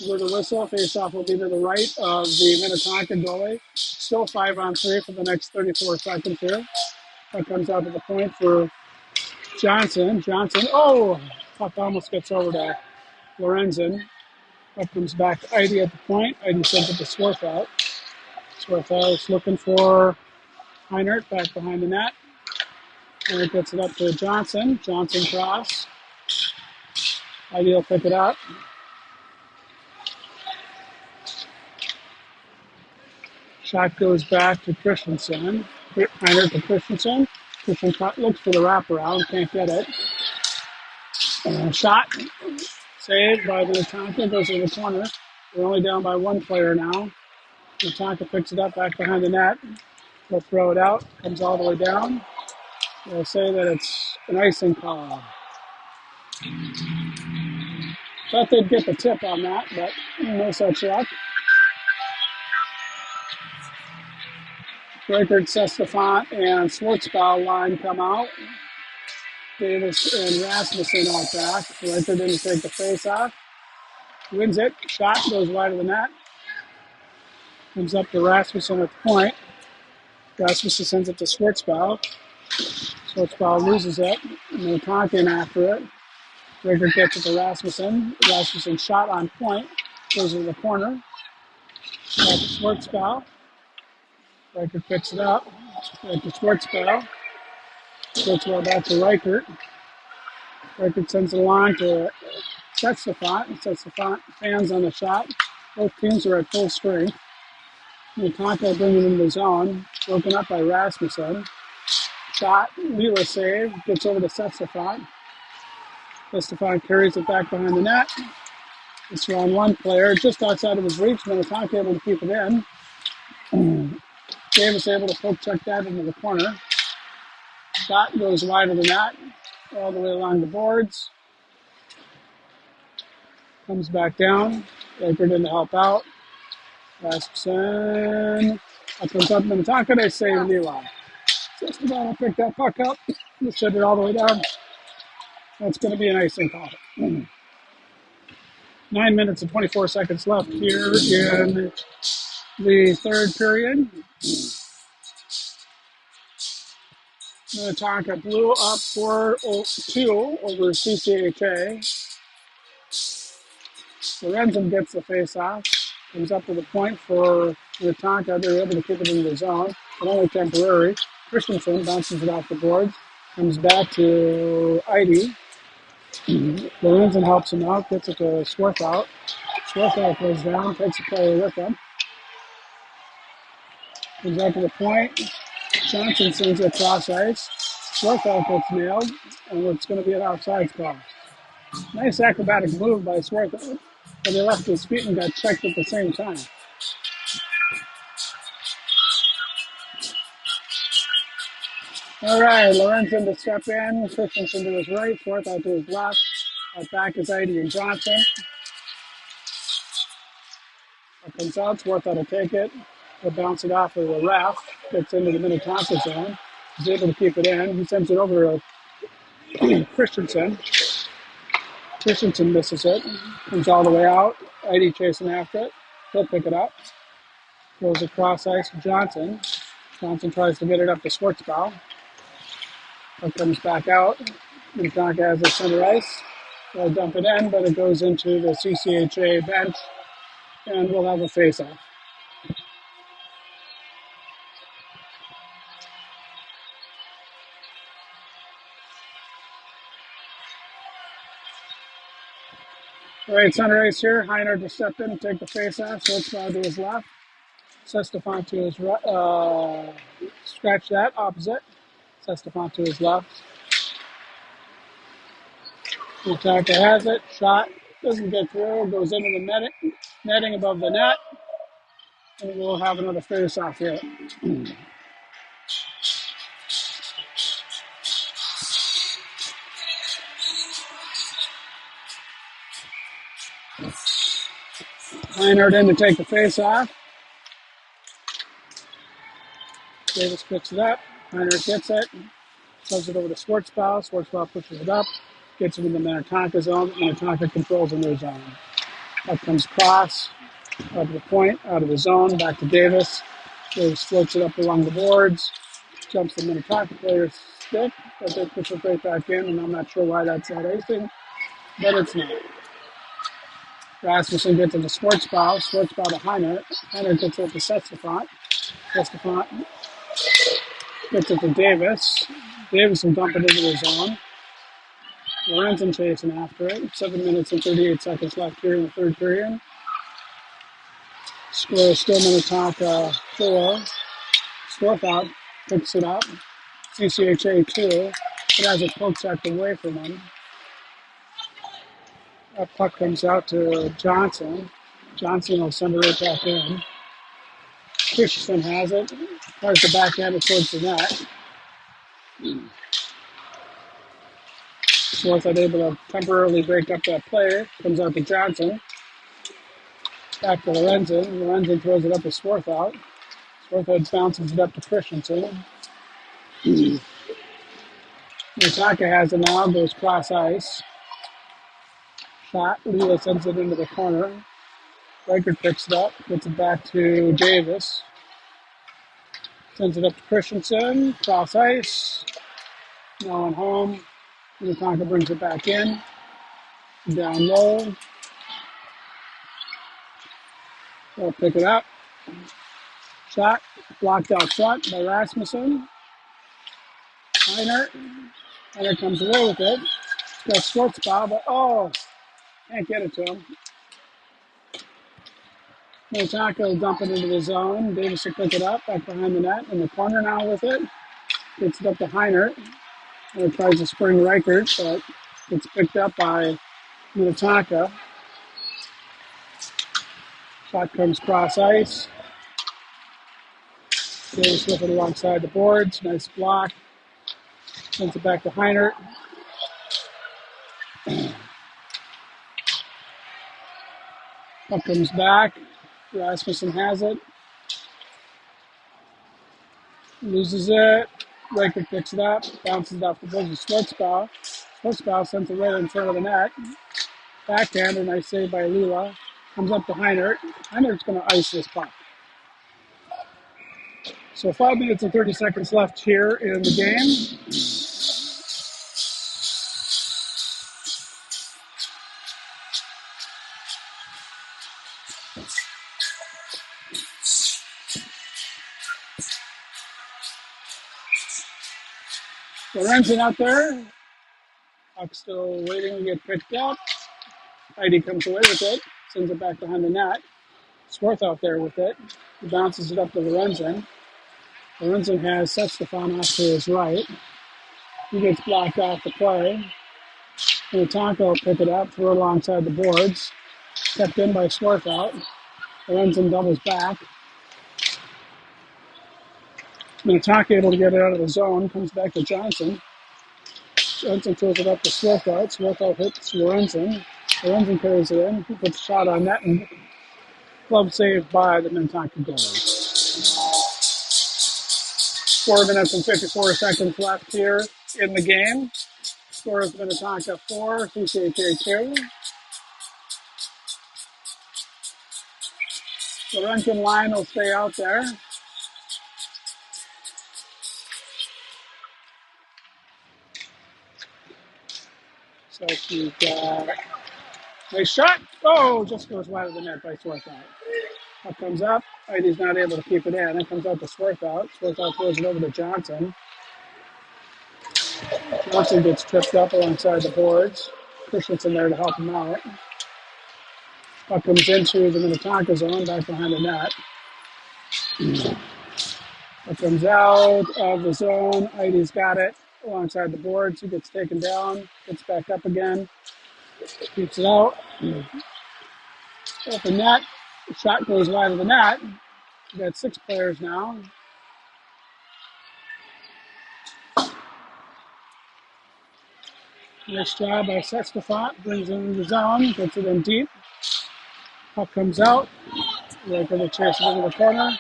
With the whistle, face-off will be to the right of the Minnetonka goalie. Still 5-on-3 for the next 34 seconds here. Puck comes out to the point for Johnson. Oh! Puck almost gets over to Lorenzen. Puck comes back to Heidi at the point. Heidi sends it to Swarthout. Swarthout is looking for Heinert back behind the net. Heinert gets it up to Johnson. Johnson cross. Heidi will pick it up. Shot goes back to Christensen. Heinert to Christensen. Christensen looks for the wraparound, can't get it. Shot saved by Minnetonka, goes to the corner. We're only down by one player now. Minnetonka picks it up back behind the net. They'll throw it out, comes all the way down. They'll say that it's an icing call. Thought they'd get the tip on that, but no such luck. Reichert, Sestefan, and Schwartzbau line come out. Davis and Rasmussen out back. Reichert didn't take the face off. Wins it. Shot goes wide of the net. Comes up to Rasmussen at the point. Rasmussen sends it to Schwartzbau. Schwartzbau loses it. And they're talking after it. Reichert gets it to Rasmussen. Rasmussen shot on point. Goes to the corner. Back to Schwartzbau. Reichert picks it up. Back to Schwartzbau. Schwartzbau back to Reichert. Reichert sends it along to Sestefan. Sestefan fans on the shot. Both teams are at full strength. Minnetonka bringing it into the zone. Broken up by Rasmussen. Shot. Lila save. Gets over to Sestefan. Sestefan carries it back behind the net. It's around one player just outside of his reach. Minnetonka able to keep it in. Davis able to poke check that into the corner. Shot goes wide of the net, all the way along the boards. Comes back down. Laker didn't help out. Rasmussen. Up comes up Minnetonka. They save Levi. Just about to pick that puck up. Just set it all the way down. That's going to be an icing call. 9 minutes and 24 seconds left here in the third period. Minnetonka Blue up 4-2 over CCHA. Lorenzen gets the face-off. Comes up to the point for Minnetonka. They're able to keep it in the zone, but only temporary. Christensen bounces it off the boards. Comes back to Eide. Lorenzen helps him out. Gets it to Swarthout. Swarthout goes down. Takes the player with him. Comes out to the point. Johnson sends it across ice. Swarthout gets nailed, and it's going to be an offsides call. Nice acrobatic move by Swarthout, but he left his feet and got checked at the same time. All right, Lorenzen to step in. Christensen to his right. Swarthout to his left. Back is Eide and Johnson. Up comes out. Swarthout to take it. He'll bounce it off of the ref. Gets into the Minnetonka zone. He's able to keep it in. He sends it over to Christensen. Christensen misses it. Comes all the way out. Eide chasing after it. He'll pick it up. Goes across ice to Johnson. Johnson tries to get it up to Schwartzbaugh. It comes back out. Minnetonka has it center ice. They'll dump it in, but it goes into the CCHA bench, and we'll have a face-off. All right, center ice here. Heiner to step in and take the face-off. Schwartzbaugh to his left. Sestefan to his right. Scratch that, opposite. Sestefan to his left. Minnetonka has it. Shot. Doesn't get through. Goes into the netting above the net. And we'll have another face-off here. Heiner in to take the face-off. Davis picks it up. Heiner gets it. Shoves it over to Schwartzbaugh. Schwartzbaugh pushes it up. Gets it in the Minnetonka zone. Minnetonka controls in their zone. Up comes Cross. Up the point. Out of the zone. Back to Davis. Davis floats it up along the boards. Jumps the Minnetonka player's stick. But they push it right back in. And I'm not sure why that's not icing. But it's not. Rasmussen gets it to Schwartzbaugh. Schwartzbaugh to Heiner. Heiner gets it to Sestefan. Sestefan gets it to Davis. Davis will dump it into the zone. Lorenzen chasing after it. 7 minutes and 38 seconds left here in the third period. Score still Minnetonka 4. Swarthout picks it up. CCHA 2. It has a poke check away from him. That puck comes out to Johnson. Johnson will send it right back in. Christensen has it. Tries to backhand it towards the net. Swarthout able to temporarily break up that play. Comes out to Johnson. Back to Lorenzen. Lorenzen throws it up to Swarthout. Swarthout bounces it up to Christensen. Minnetonka has it now. Goes cross ice. Shot. Leela sends it into the corner. Reichert picks it up. Gets it back to Davis. Sends it up to Christensen. Cross ice. Now on home. Minnetonka brings it back in. Down low. They'll pick it up. Shot. Blocked out front by Rasmussen. Heiner. Heiner comes away with it. It's got Schwartzbaugh, but can't get it to him. Minnetonka will dump it into the zone. Davis will pick it up back behind the net in the corner now with it. Gets it up to Heiner. And tries to spring Reichert, but it's picked up by Minnetonka. Shot comes cross ice. Davis with it alongside the boards. Nice block. Sends it back to Heiner. Puck comes back. Rasmussen has it. Loses it. Riker picks it up. Bounces it off the boards of Schwartzbaugh. Schwartzbaugh sends it right in front of the net. Backhand, a nice save by Lila. Comes up to Heinert. Heinert's going to ice this puck. So 5 minutes and 30 seconds left here in the game. Lorenzen out there. Puck still waiting to get picked up. Heidi comes away with it. Sends it back behind the net. Swarth out there with it. He bounces it up to Lorenzen. Lorenzen has Sestefan off to his right. He gets blocked off the play. Minnetonka will pick it up, throw it alongside the boards. Kept in by Swarthout. Lorenzen doubles back. Minnetonka able to get it out of the zone. Comes back to Johnson. Johnson throws it up to Swarthout. Swarthout hits Lorenzen. Lorenzen carries it in. He puts a shot on net and glove saved by the Minnetonka goalie. 4 minutes and 54 seconds left here in the game. Score is Minnetonka 4, CCHA 2. Laurentian line will stay out there. So she's got nice shot. Oh, just goes wide of the net by Swarthout. Puck comes up. Heidi's not able to keep it in. It comes out to Swarthout. Swarthout throws it over to Johnson. Johnson gets tripped up alongside the boards. Christensen there to help him out. Puck comes into the Minnetonka zone, back behind the net. Puck comes out of the zone. Heidi's got it alongside the boards. He gets taken down, gets back up again, keeps it out. Open net. The shot goes wide of the net. We've got 6 players now. Nice job by Sestefan. Brings it into the zone, gets it in deep. Puck comes out. Right for the chase it into the corner.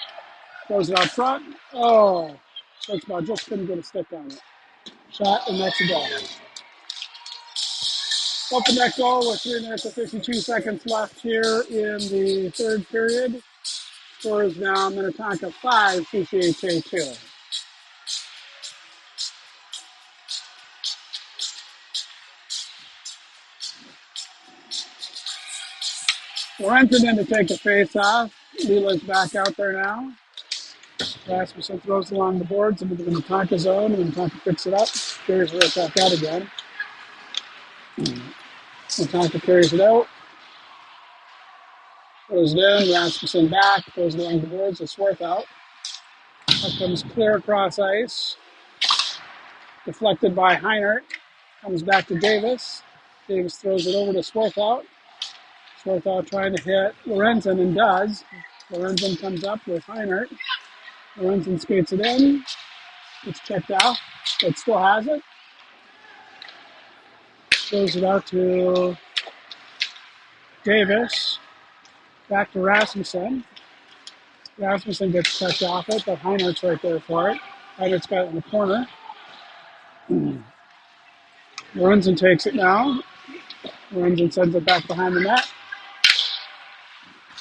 Throws it out front. Oh, Schwartzbaugh just couldn't get a stick on it. Shot, and that's a goal. Open net goal with 3 minutes and 52 seconds left here in the third period. Score is now Minnetonka 5, CCHA 2. Lorenzen in to take the face off. Lila's back out there now. Rasmussen throws along the boards into the Minnetonka zone. Minnetonka picks it up, carries it back out again. Minnetonka carries it out. Throws it in. Rasmussen back. Throws it along the boards. It's Swarthout. Puck comes clear across ice. Deflected by Heinert. Comes back to Davis. Davis throws it over to Swarthout. Swarthout trying to hit Lorenzen and does. Lorenzen comes up with Heinert. Lorenzen skates it in. It's checked out. It still has it. Throws it out to Davis. Back to Rasmussen. Rasmussen gets touched off it, but Heinert's right there for it. Heinert's got it in the corner. Lorenzen takes it now. Lorenzen sends it back behind the net.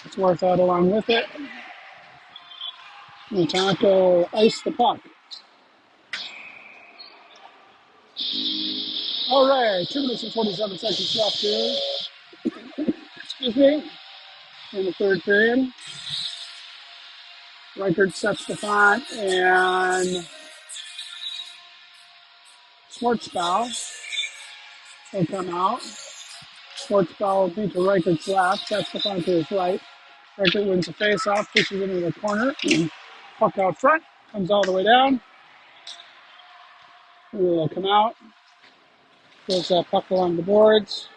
It's worth out along with it. Minnetonka ice the puck. All right, 2 minutes and 47 seconds left here. Excuse me. In the third period. Reichert sets the font and Schwartzbaugh will come out. Schwartzbaugh will be to Reichert's left, sets the font to his right. Reichert wins the face-off, pushes it into the corner. Puck out front, comes all the way down. Will come out. Throws that puck along the boards.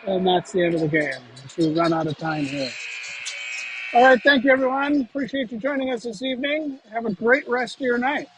And that's the end of the game. We've run out of time here. All right, thank you, everyone. Appreciate you joining us this evening. Have a great rest of your night.